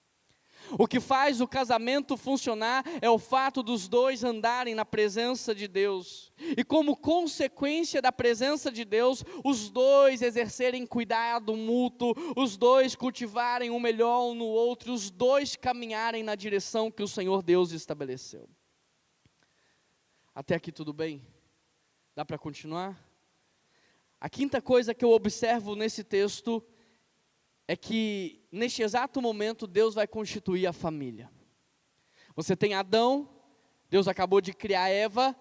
O que faz o casamento funcionar é o fato dos dois andarem na presença de Deus. E como consequência da presença de Deus, os dois exercerem cuidado mútuo, os dois cultivarem o melhor um no outro, os dois caminharem na direção que o Senhor Deus estabeleceu. Até aqui tudo bem? Dá para continuar? A quinta coisa que eu observo nesse texto é que neste exato momento Deus vai constituir a família. Você tem Adão, Deus acabou de criar Eva,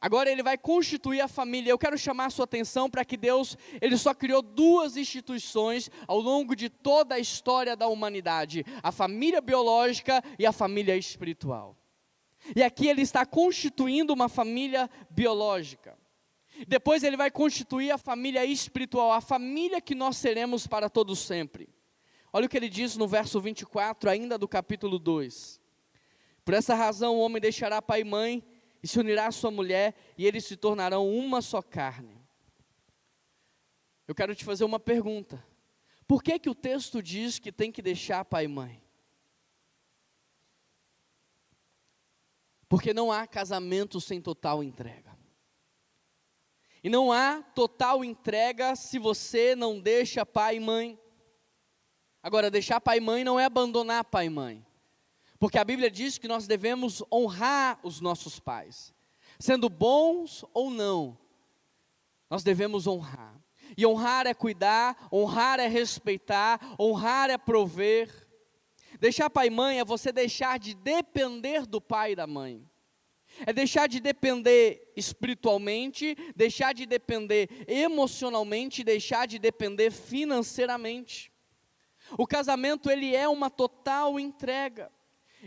agora Ele vai constituir a família. Eu quero chamar a sua atenção para que Deus, Ele só criou duas instituições ao longo de toda a história da humanidade: a família biológica e a família espiritual. E aqui Ele está constituindo uma família biológica. Depois Ele vai constituir a família espiritual, a família que nós seremos para todo sempre. Olha o que Ele diz no verso 24, ainda do capítulo 2. Por essa razão o homem deixará pai e mãe, e se unirá à sua mulher, e eles se tornarão uma só carne. Eu quero te fazer uma pergunta. Por que que o texto diz que tem que deixar pai e mãe? Porque não há casamento sem total entrega. E não há total entrega se você não deixa pai e mãe. Agora, deixar pai e mãe não é abandonar pai e mãe. Porque a Bíblia diz que nós devemos honrar os nossos pais. Sendo bons ou não, nós devemos honrar. E honrar é cuidar, honrar é respeitar, honrar é prover. Deixar pai e mãe é você deixar de depender do pai e da mãe. É deixar de depender espiritualmente, deixar de depender emocionalmente, deixar de depender financeiramente. O casamento, ele é uma total entrega.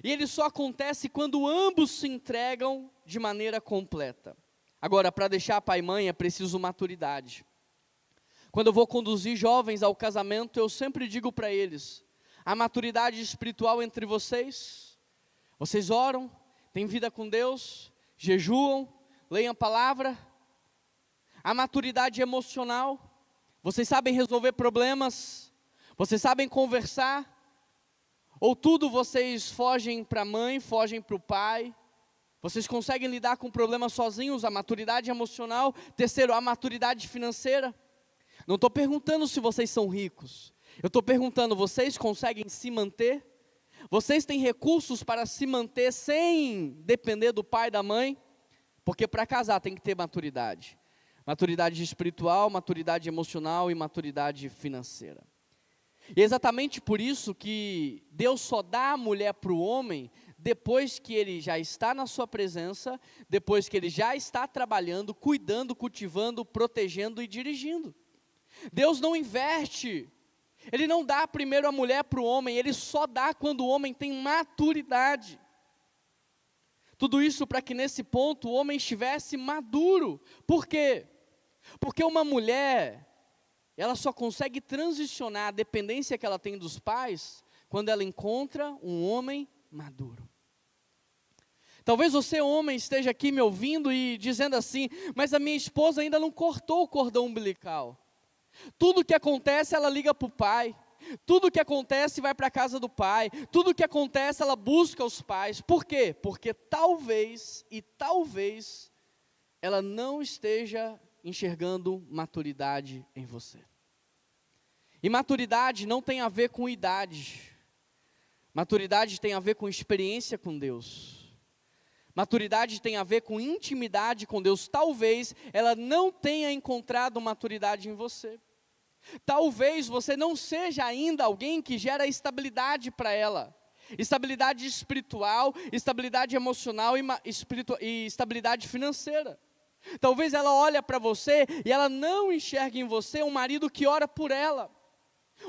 E ele só acontece quando ambos se entregam de maneira completa. Agora, para deixar pai e mãe é preciso maturidade. Quando eu vou conduzir jovens ao casamento, eu sempre digo para eles: a maturidade espiritual entre vocês, vocês oram, têm vida com Deus, jejuam, leem a palavra. A maturidade emocional, vocês sabem resolver problemas, vocês sabem conversar, ou tudo vocês fogem para a mãe, fogem para o pai, vocês conseguem lidar com problemas sozinhos, a maturidade emocional. Terceiro, a maturidade financeira. Não estou perguntando se vocês são ricos, eu estou perguntando, vocês conseguem se manter? Vocês têm recursos para se manter sem depender do pai e da mãe? Porque para casar tem que ter maturidade. Maturidade espiritual, maturidade emocional e maturidade financeira. E é exatamente por isso que Deus só dá a mulher para o homem depois que ele já está na sua presença, depois que ele já está trabalhando, cuidando, cultivando, protegendo e dirigindo. Deus não inverte. Ele não dá primeiro a mulher para o homem, Ele só dá quando o homem tem maturidade. Tudo isso para que nesse ponto o homem estivesse maduro. Por quê? Porque uma mulher, ela só consegue transicionar a dependência que ela tem dos pais, quando ela encontra um homem maduro. Talvez você, homem, esteja aqui me ouvindo e dizendo assim: mas a minha esposa ainda não cortou o cordão umbilical. Tudo que acontece, ela liga para o pai. Tudo que acontece, vai para a casa do pai. Tudo que acontece, ela busca os pais. Por quê? Porque talvez ela não esteja enxergando maturidade em você. E maturidade não tem a ver com idade. Maturidade tem a ver com experiência com Deus. Maturidade tem a ver com intimidade com Deus. Talvez ela não tenha encontrado maturidade em você. Talvez você não seja ainda alguém que gera estabilidade para ela. Estabilidade espiritual, estabilidade emocional e estabilidade financeira. Talvez ela olhe para você e ela não enxergue em você um marido que ora por ela.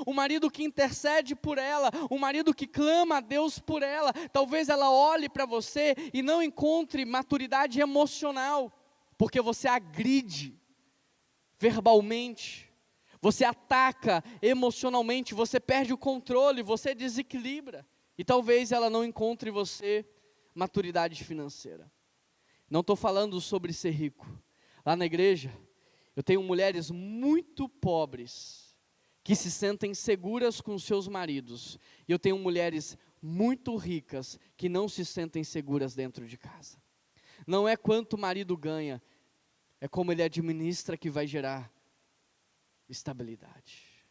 Um marido que intercede por ela, um marido que clama a Deus por ela. Talvez ela olhe para você e não encontre maturidade emocional, porque você agride verbalmente, você ataca emocionalmente, você perde o controle, você desequilibra. E talvez ela não encontre em você maturidade financeira. Não estou falando sobre ser rico. Lá na igreja, eu tenho mulheres muito pobres, que se sentem seguras com seus maridos. E eu tenho mulheres muito ricas, que não se sentem seguras dentro de casa. Não é quanto o marido ganha, é como ele administra que vai gerar estabilidade.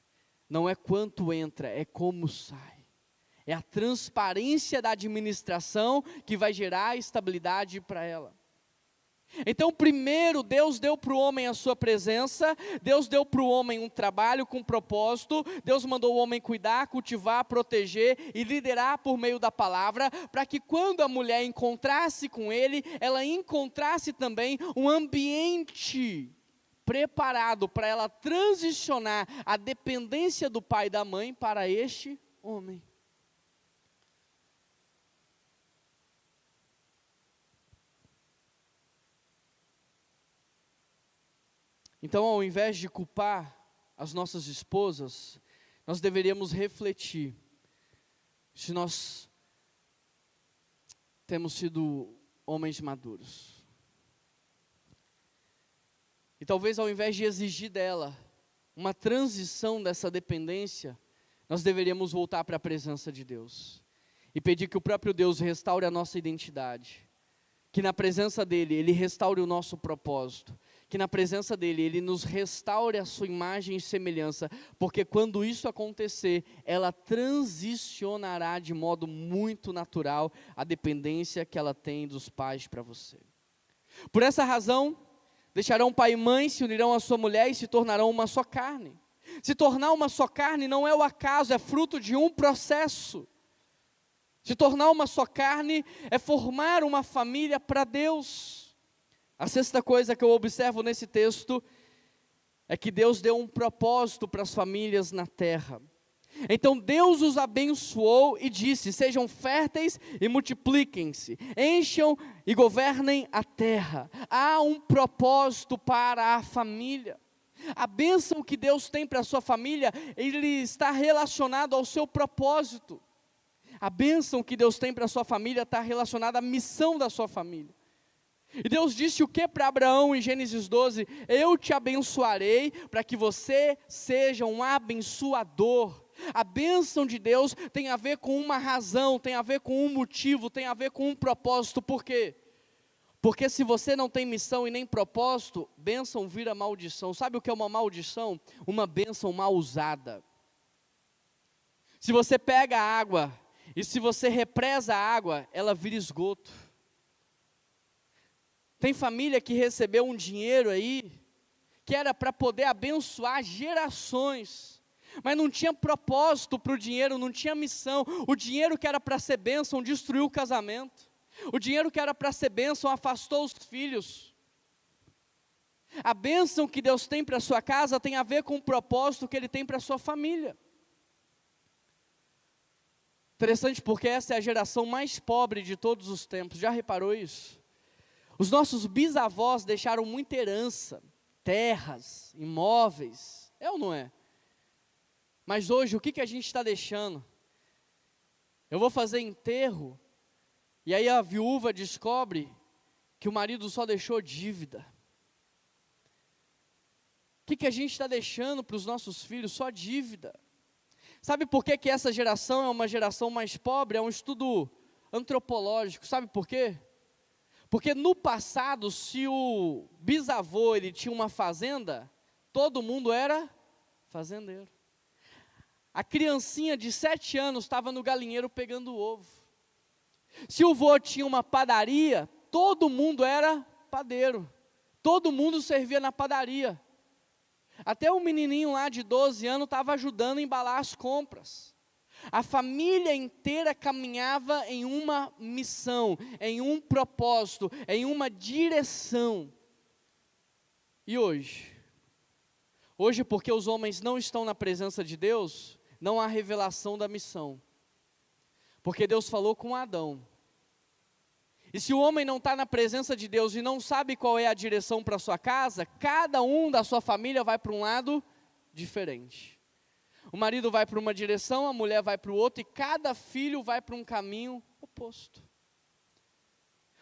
Não é quanto entra, é como sai. É a transparência da administração que vai gerar estabilidade para ela. Então, primeiro, Deus deu para o homem a sua presença, Deus deu para o homem um trabalho com propósito, Deus mandou o homem cuidar, cultivar, proteger e liderar por meio da palavra, para que quando a mulher encontrasse com ele, ela encontrasse também um ambiente preparado para ela transicionar a dependência do pai e da mãe para este homem. Então, ao invés de culpar as nossas esposas, nós deveríamos refletir se nós temos sido homens maduros. E talvez ao invés de exigir dela uma transição dessa dependência, nós deveríamos voltar para a presença de Deus e pedir que o próprio Deus restaure a nossa identidade, que na presença dEle, Ele restaure o nosso propósito, que na presença dEle, Ele nos restaure a sua imagem e semelhança, porque quando isso acontecer, ela transicionará de modo muito natural a dependência que ela tem dos pais para você. Por essa razão, deixarão pai e mãe, se unirão à sua mulher e se tornarão uma só carne. Se tornar uma só carne não é o acaso, é fruto de um processo. Se tornar uma só carne é formar uma família para Deus. A sexta coisa que eu observo nesse texto é que Deus deu um propósito para as famílias na terra. Então Deus os abençoou e disse: sejam férteis e multipliquem-se, encham e governem a terra. Há um propósito para a família. A bênção que Deus tem para a sua família, ele está relacionado ao seu propósito. A bênção que Deus tem para a sua família está relacionada à missão da sua família. E Deus disse o que para Abraão em Gênesis 12? Eu te abençoarei para que você seja um abençoador. A bênção de Deus tem a ver com uma razão, tem a ver com um motivo, tem a ver com um propósito. Por quê? Porque se você não tem missão e nem propósito, bênção vira maldição. Sabe o que é uma maldição? Uma bênção mal usada. Se você pega a água e se você represa a água, ela vira esgoto. Tem família que recebeu um dinheiro aí, que era para poder abençoar gerações, mas não tinha propósito para o dinheiro, não tinha missão. O dinheiro que era para ser bênção destruiu o casamento. O dinheiro que era para ser bênção afastou os filhos. A bênção que Deus tem para a sua casa tem a ver com o propósito que Ele tem para a sua família. Interessante porque essa é a geração mais pobre de todos os tempos, já reparou isso? Os nossos bisavós deixaram muita herança, terras, imóveis, é ou não é? Mas hoje o que a gente está deixando? Eu vou fazer enterro, e aí a viúva descobre que o marido só deixou dívida. O que a gente está deixando para os nossos filhos? Só dívida. Sabe por que essa geração é uma geração mais pobre? É um estudo antropológico, sabe por quê? Porque no passado, se o bisavô ele tinha uma fazenda, todo mundo era fazendeiro. a criancinha de 7 anos estava no galinheiro pegando ovo. Se o vô tinha uma padaria, todo mundo era padeiro. Todo mundo servia na padaria. Até o menininho lá de 12 anos estava ajudando a embalar as compras. A família inteira caminhava em uma missão, em um propósito, em uma direção. E hoje? Hoje, porque os homens não estão na presença de Deus, não há revelação da missão. Porque Deus falou com Adão. E se o homem não está na presença de Deus e não sabe qual é a direção para sua casa, cada um da sua família vai para um lado diferente. O marido vai para uma direção, a mulher vai para o outro, e cada filho vai para um caminho oposto.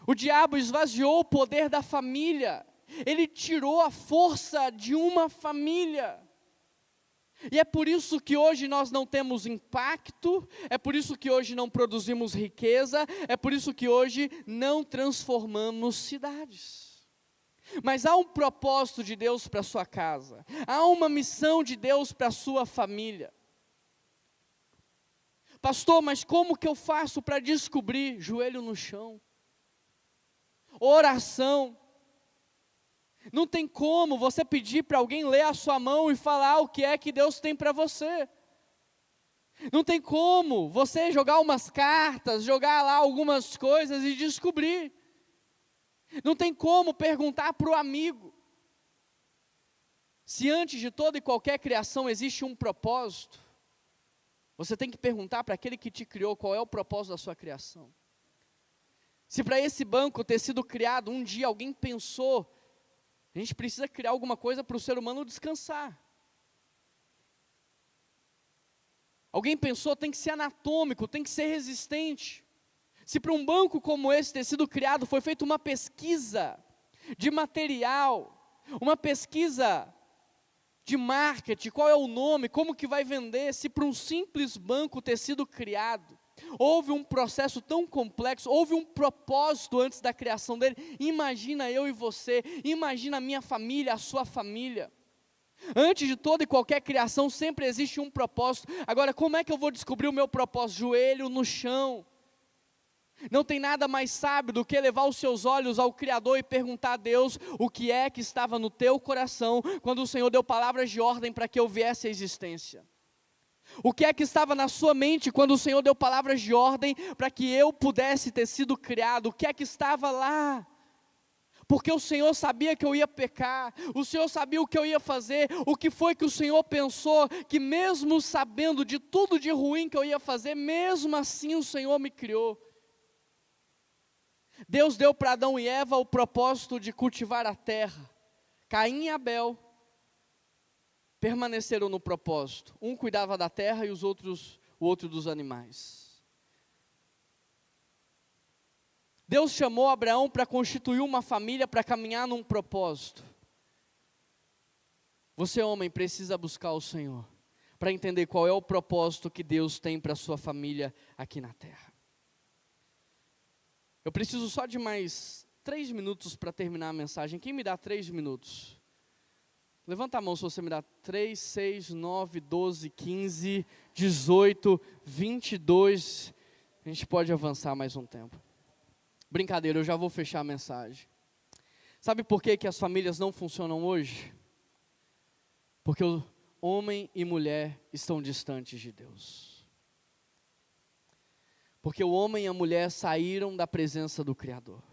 O diabo esvaziou o poder da família. Ele tirou a força de uma família. E é por isso que hoje nós não temos impacto, é por isso que hoje não produzimos riqueza, é por isso que hoje não transformamos cidades. Mas há um propósito de Deus para a sua casa, há uma missão de Deus para a sua família. Pastor, mas como que eu faço para descobrir? Joelho no chão, oração. Não tem como você pedir para alguém ler a sua mão e falar o que é que Deus tem para você. Não tem como você jogar umas cartas, jogar lá algumas coisas e descobrir. Não tem como perguntar para o amigo. Se antes de toda e qualquer criação existe um propósito, você tem que perguntar para aquele que te criou qual é o propósito da sua criação. Se para esse banco ter sido criado, um dia alguém pensou, a gente precisa criar alguma coisa para o ser humano descansar. Alguém pensou, tem que ser anatômico, tem que ser resistente. Se para um banco como esse ter sido criado, foi feita uma pesquisa de material, uma pesquisa de marketing, qual é o nome, como que vai vender, se para um simples banco ter sido criado, houve um processo tão complexo, houve um propósito antes da criação dele. Imagina eu e você, imagina a minha família, a sua família. Antes de toda e qualquer criação sempre existe um propósito. Agora, como é que eu vou descobrir o meu propósito? Joelho no chão. Não tem nada mais sábio do que levar os seus olhos ao Criador e perguntar a Deus o que é que estava no teu coração quando o Senhor deu palavras de ordem para que eu viesse à existência. O que é que estava na sua mente quando o Senhor deu palavras de ordem para que eu pudesse ter sido criado? O que é que estava lá? Porque o Senhor sabia que eu ia pecar, o Senhor sabia o que eu ia fazer, o que foi que o Senhor pensou, que mesmo sabendo de tudo de ruim que eu ia fazer, mesmo assim o Senhor me criou. Deus deu para Adão e Eva o propósito de cultivar a terra. Caim e Abel permaneceram no propósito. Um cuidava da terra e o outro dos animais. Deus chamou Abraão para constituir uma família, para caminhar num propósito. Você, homem, precisa buscar o Senhor, para entender qual é o propósito que Deus tem para a sua família aqui na terra. Eu preciso só de mais 3 minutos para terminar a mensagem. Quem me dá 3 minutos? Levanta a mão se você me dá 3, 6, 9, 12, 15, 18, 22. A gente pode avançar mais um tempo. Brincadeira, eu já vou fechar a mensagem. Sabe por que as famílias não funcionam hoje? Porque o homem e mulher estão distantes de Deus. Porque o homem e a mulher saíram da presença do Criador.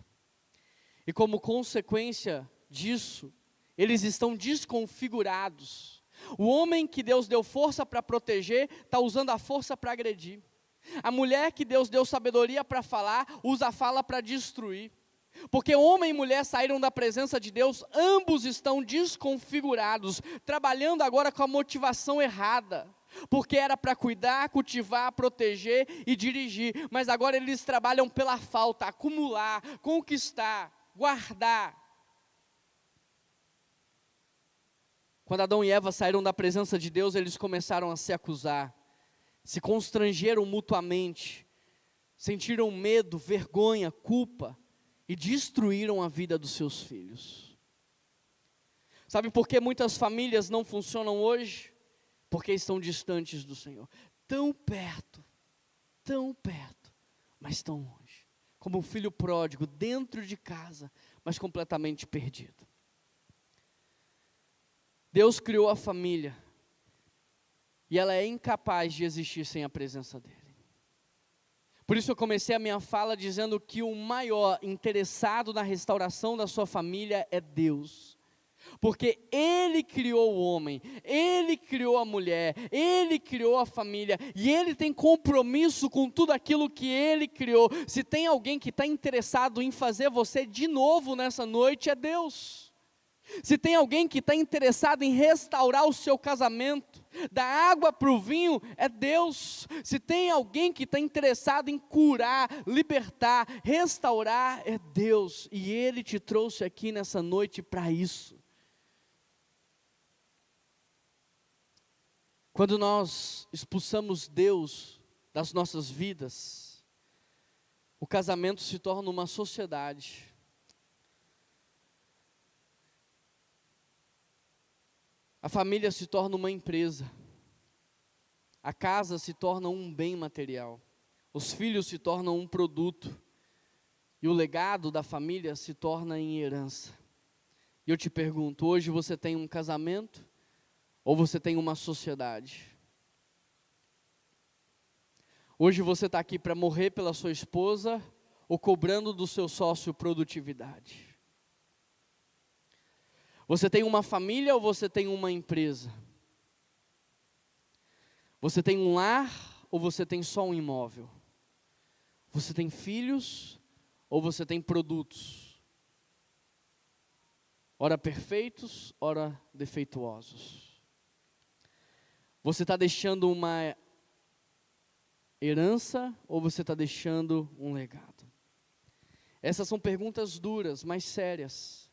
E como consequência disso, eles estão desconfigurados. O homem que Deus deu força para proteger, está usando a força para agredir. A mulher que Deus deu sabedoria para falar, usa a fala para destruir. Porque homem e mulher saíram da presença de Deus, ambos estão desconfigurados, trabalhando agora com a motivação errada. Porque era para cuidar, cultivar, proteger e dirigir, mas agora eles trabalham pela falta, acumular, conquistar, guardar. Quando Adão e Eva saíram da presença de Deus, eles começaram a se acusar, se constrangeram mutuamente, sentiram medo, vergonha, culpa e destruíram a vida dos seus filhos. Sabe por que muitas famílias não funcionam hoje? porque estão distantes do Senhor. Tão perto, mas tão longe. Como um filho pródigo dentro de casa, mas completamente perdido. Deus criou a família, e ela é incapaz de existir sem a presença dEle. Por isso eu comecei a minha fala dizendo que o maior interessado na restauração da sua família é Deus. Porque Ele criou o homem, Ele criou a mulher, Ele criou a família, e Ele tem compromisso com tudo aquilo que Ele criou. Se tem alguém que está interessado em fazer você de novo nessa noite, é Deus. Se tem alguém que está interessado em restaurar o seu casamento, da água para o vinho, é Deus. Se tem alguém que está interessado em curar, libertar, restaurar, é Deus. E Ele te trouxe aqui nessa noite para isso. Quando nós expulsamos Deus das nossas vidas, o casamento se torna uma sociedade. A família se torna uma empresa. A casa se torna um bem material. Os filhos se tornam um produto. E o legado da família se torna em herança. E eu te pergunto, hoje você tem um casamento? Ou você tem uma sociedade? Hoje você está aqui para morrer pela sua esposa ou cobrando do seu sócio produtividade? Você tem uma família ou você tem uma empresa? Você tem um lar ou você tem só um imóvel? Você tem filhos ou você tem produtos? Ora perfeitos, ora defeituosos. Você está deixando uma herança ou você está deixando um legado? Essas são perguntas duras, mas sérias.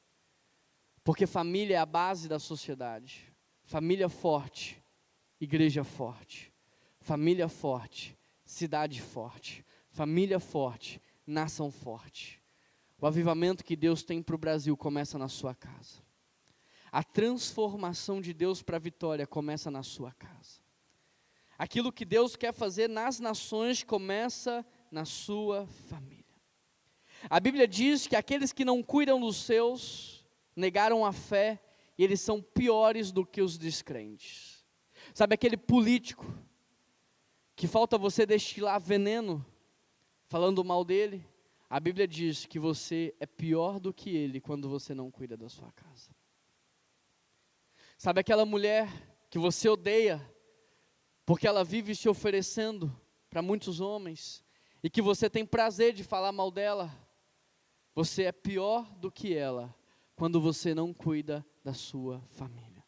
Porque família é a base da sociedade. Família forte, igreja forte. Família forte, cidade forte. Família forte, nação forte. O avivamento que Deus tem para o Brasil começa na sua casa. A transformação de Deus para a vitória começa na sua casa. Aquilo que Deus quer fazer nas nações começa na sua família. A Bíblia diz que aqueles que não cuidam dos seus negaram a fé e eles são piores do que os descrentes. Sabe aquele político que falta você destilar veneno falando mal dele? A Bíblia diz que você é pior do que ele quando você não cuida da sua casa. Sabe aquela mulher que você odeia porque ela vive se oferecendo para muitos homens e que você tem prazer de falar mal dela? Você é pior do que ela quando você não cuida da sua família.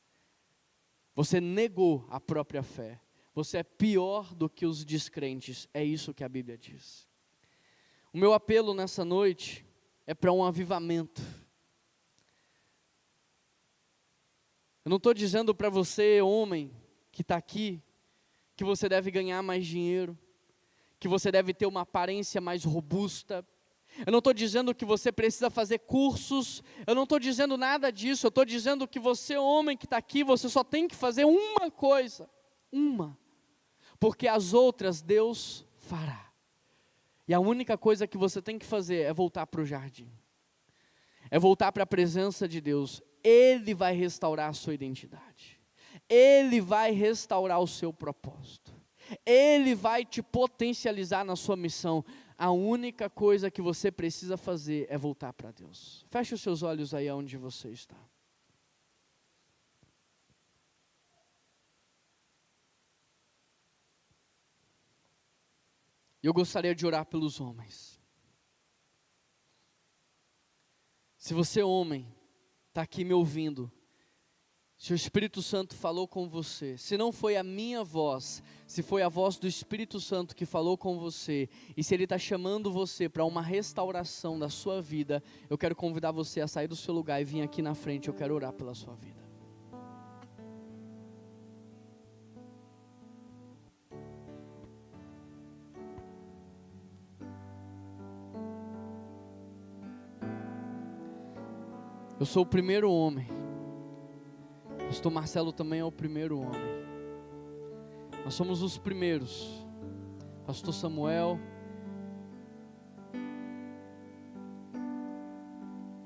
Você negou a própria fé. Você é pior do que os descrentes. É isso que a Bíblia diz. O meu apelo nessa noite é para um avivamento. Eu não estou dizendo para você, homem, que está aqui, que você deve ganhar mais dinheiro, que você deve ter uma aparência mais robusta. Eu não estou dizendo que você precisa fazer cursos, eu não estou dizendo nada disso, eu estou dizendo que você, homem que está aqui, você só tem que fazer uma coisa, porque as outras Deus fará. E a única coisa que você tem que fazer é voltar para o jardim, é voltar para a presença de Deus. Ele vai restaurar a sua identidade, Ele vai restaurar o seu propósito, Ele vai te potencializar na sua missão. A única coisa que você precisa fazer é voltar para Deus. Feche os seus olhos aí onde você está. Eu gostaria de orar pelos homens. Se você, homem, está aqui me ouvindo, se o Espírito Santo falou com você, se não foi a minha voz, se foi a voz do Espírito Santo que falou com você, e se Ele está chamando você para uma restauração da sua vida, eu quero convidar você a sair do seu lugar e vir aqui na frente, eu quero orar pela sua vida. Eu sou o primeiro homem. Pastor Marcelo também é o primeiro homem. Nós somos os primeiros, pastor Samuel,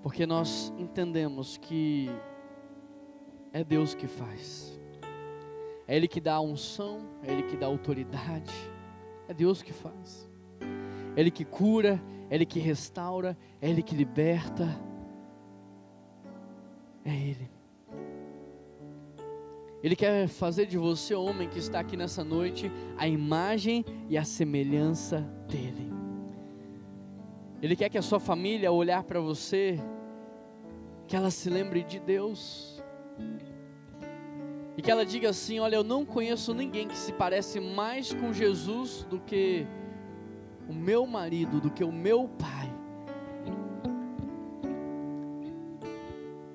porque nós entendemos que é Deus que faz, é Ele que dá a unção, é Ele que dá a autoridade, é Deus que faz, é Ele que cura, é Ele que restaura, é Ele que liberta, é Ele. Ele quer fazer de você, homem que está aqui nessa noite, a imagem e a semelhança dEle. Ele quer que a sua família, ao olhar para você, que ela se lembre de Deus. E que ela diga assim: olha, eu não conheço ninguém que se parece mais com Jesus do que o meu marido, do que o meu pai.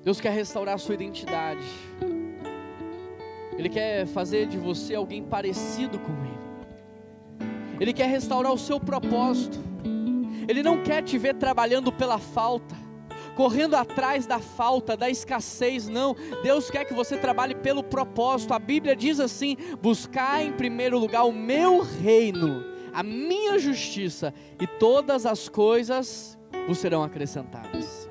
Deus quer restaurar a sua identidade. Ele quer fazer de você alguém parecido com Ele. Ele quer restaurar o seu propósito. Ele não quer te ver trabalhando pela falta, correndo atrás da falta, da escassez, não. Deus quer que você trabalhe pelo propósito. A Bíblia diz assim: buscar em primeiro lugar o meu reino, a minha justiça, e todas as coisas vos serão acrescentadas.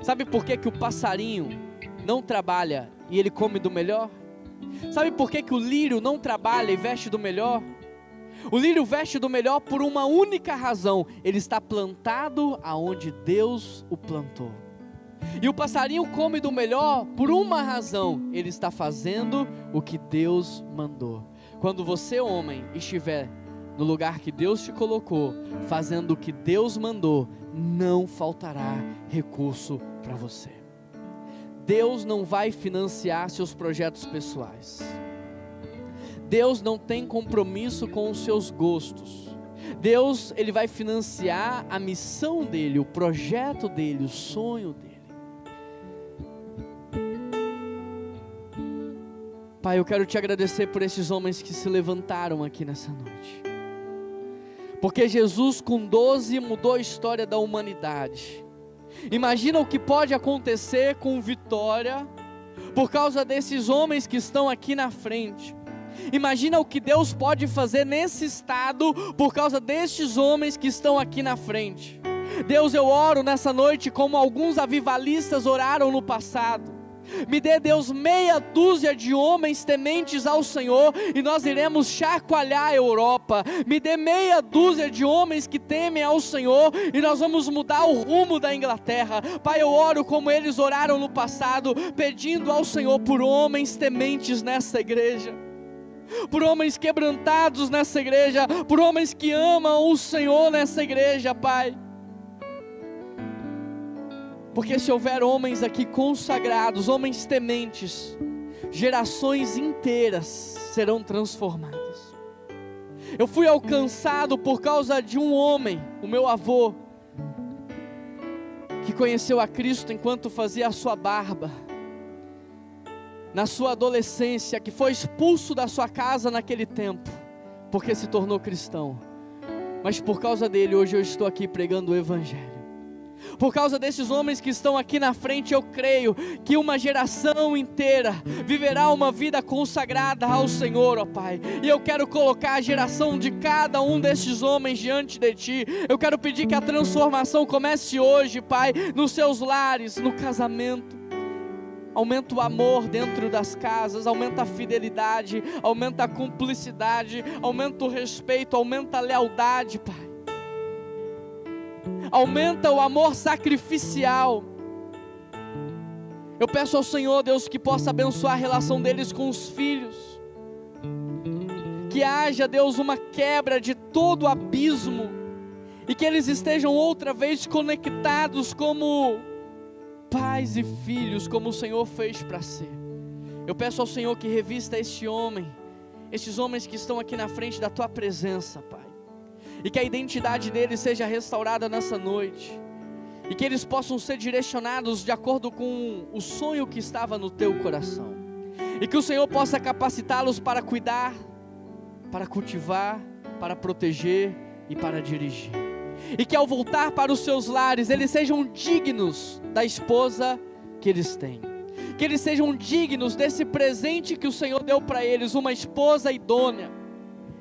Sabe por que o passarinho não trabalha e ele come do melhor? Sabe por que o lírio não trabalha e veste do melhor? O lírio veste do melhor por uma única razão: ele está plantado aonde Deus o plantou. E o passarinho come do melhor por uma razão: ele está fazendo o que Deus mandou. Quando você, homem, estiver no lugar que Deus te colocou, fazendo o que Deus mandou, não faltará recurso para você. Deus não vai financiar seus projetos pessoais. Deus não tem compromisso com os seus gostos. Deus, Ele vai financiar a missão dEle, o projeto dEle, o sonho dEle. Pai, eu quero te agradecer por esses homens que se levantaram aqui nessa noite. Porque Jesus com 12 mudou a história da humanidade. Imagina o que pode acontecer com Vitória por causa desses homens que estão aqui na frente. Imagina o que Deus pode fazer nesse estado por causa destes homens que estão aqui na frente. Deus, eu oro nessa noite como alguns avivalistas oraram no passado. Me dê, Deus, meia dúzia de homens tementes ao Senhor e nós iremos chacoalhar a Europa. Me dê meia dúzia de homens que temem ao Senhor e nós vamos mudar o rumo da Inglaterra. Pai, eu oro como eles oraram no passado, pedindo ao Senhor por homens tementes nessa igreja, por homens quebrantados nessa igreja, por homens que amam o Senhor nessa igreja, Pai. Porque se houver homens aqui consagrados, homens tementes, gerações inteiras serão transformadas. Eu fui alcançado por causa de um homem, o meu avô, que conheceu a Cristo enquanto fazia a sua barba, na sua adolescência, que foi expulso da sua casa naquele tempo, porque se tornou cristão. Mas por causa dele, hoje eu estou aqui pregando o Evangelho. Por causa desses homens que estão aqui na frente, eu creio que uma geração inteira viverá uma vida consagrada ao Senhor, ó Pai. E eu quero colocar a geração de cada um desses homens diante de Ti. Eu quero pedir que a transformação comece hoje, Pai, nos seus lares, no casamento. Aumenta o amor dentro das casas, aumenta a fidelidade, aumenta a cumplicidade, aumenta o respeito, aumenta a lealdade, Pai. Aumenta o amor sacrificial. Eu peço ao Senhor, Deus, que possa abençoar a relação deles com os filhos. Que haja, Deus, uma quebra de todo o abismo. E que eles estejam outra vez conectados como pais e filhos, como o Senhor fez para ser. Eu peço ao Senhor que revista este homem, estes homens que estão aqui na frente da Tua presença, Pai. E que a identidade deles seja restaurada nessa noite. E que eles possam ser direcionados de acordo com o sonho que estava no Teu coração. E que o Senhor possa capacitá-los para cuidar, para cultivar, para proteger e para dirigir. E que ao voltar para os seus lares, eles sejam dignos da esposa que eles têm. que eles sejam dignos desse presente que o Senhor deu para eles, uma esposa idônea,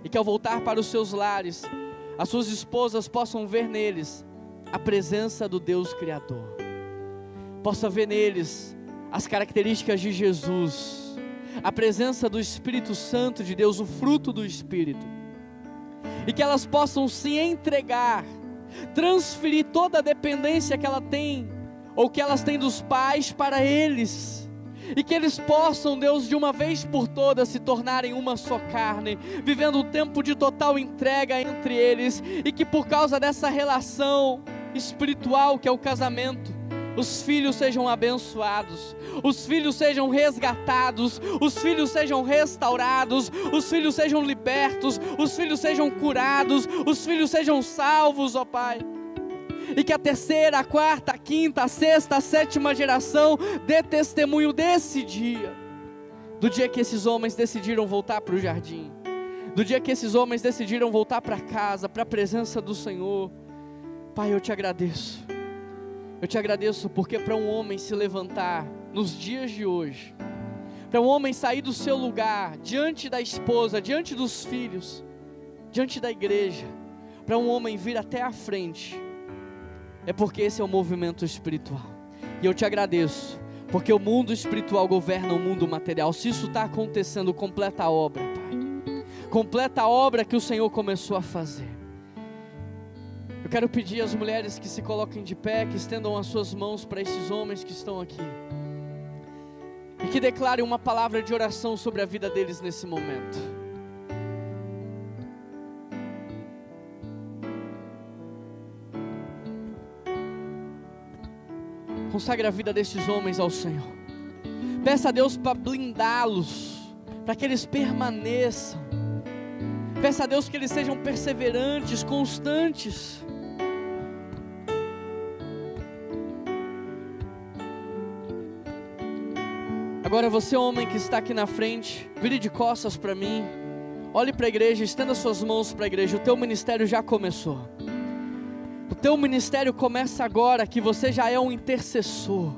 e que ao voltar para os seus lares, as suas esposas possam ver neles a presença do Deus Criador, possa ver neles as características de Jesus, a presença do Espírito Santo de Deus, o fruto do Espírito, e que elas possam se entregar, transferir toda a dependência que ela tem, ou que elas têm dos pais para eles, e que eles possam, Deus, de uma vez por todas se tornarem uma só carne, vivendo um tempo de total entrega entre eles, e que por causa dessa relação espiritual que é o casamento, os filhos sejam abençoados, os filhos sejam resgatados, os filhos sejam restaurados, os filhos sejam libertos, os filhos sejam curados, os filhos sejam salvos, ó Pai. E que a terceira, a quarta, a quinta, a sexta, a sétima geração dê testemunho desse dia, do dia que esses homens decidiram voltar para o jardim, do dia que esses homens decidiram voltar para casa, para a presença do Senhor. Pai, eu te agradeço porque para um homem se levantar nos dias de hoje, para um homem sair do seu lugar, diante da esposa, diante dos filhos, diante da igreja, para um homem vir até a frente, é porque esse é o movimento espiritual. E eu te agradeço, porque o mundo espiritual governa o mundo material. Se isso está acontecendo, completa a obra, Pai, completa a obra que o Senhor começou a fazer. Eu quero pedir às mulheres que se coloquem de pé, que estendam as suas mãos para esses homens que estão aqui, e que declarem uma palavra de oração sobre a vida deles nesse momento. Consagre a vida destes homens ao Senhor. Peça a Deus para blindá-los, para que eles permaneçam. Peça a Deus que eles sejam perseverantes, constantes. Agora você, homem que está aqui na frente, vire de costas para mim, olhe para a igreja, estenda suas mãos para a igreja. O teu ministério já começou. O teu ministério começa agora, que você já é um intercessor.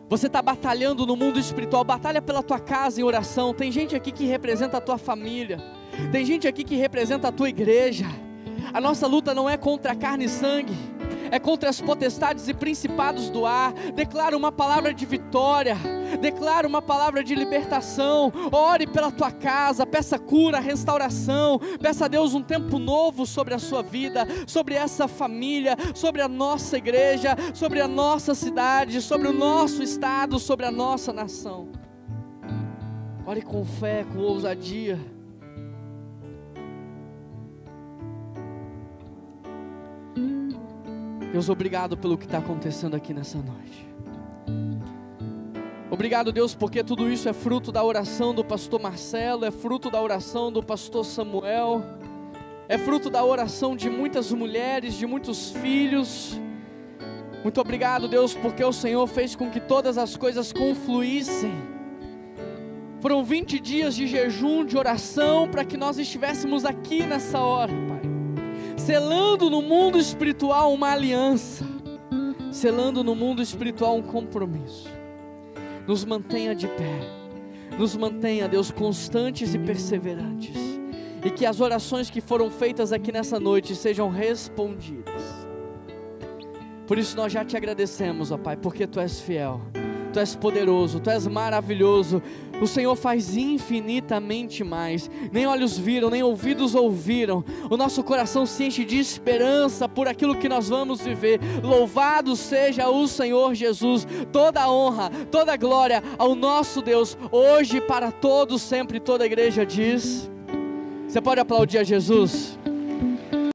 Você está batalhando no mundo espiritual, batalha pela tua casa em oração. Tem gente aqui que representa a tua família, tem gente aqui que representa a tua igreja. A nossa luta não é contra a carne e sangue, é contra as potestades e principados do ar. Declara uma palavra de vitória, declara uma palavra de libertação. Ore pela tua casa, peça cura, restauração, peça a Deus um tempo novo sobre a sua vida, sobre essa família, sobre a nossa igreja, sobre a nossa cidade, sobre o nosso estado, sobre a nossa nação. Ore com fé, com ousadia. Deus, obrigado pelo que está acontecendo aqui nessa noite. Obrigado, Deus, porque tudo isso é fruto da oração do pastor Marcelo, é fruto da oração do pastor Samuel, é fruto da oração de muitas mulheres, de muitos filhos. Muito obrigado, Deus, porque o Senhor fez com que todas as coisas confluíssem. Foram 20 dias de jejum, de oração, para que nós estivéssemos aqui nessa hora, Pai, selando no mundo espiritual uma aliança, selando no mundo espiritual um compromisso. Nos mantenha de pé, nos mantenha, Deus, constantes e perseverantes, e que as orações que foram feitas aqui nessa noite sejam respondidas. Por isso nós já te agradecemos, ó Pai, porque Tu és fiel, Tu és poderoso, Tu és maravilhoso. O Senhor faz infinitamente mais. Nem olhos viram, nem ouvidos ouviram. O nosso coração se enche de esperança por aquilo que nós vamos viver. Louvado seja o Senhor Jesus. Toda a honra, toda a glória ao nosso Deus, hoje e para todos sempre. Toda a igreja diz. Você pode aplaudir a Jesus?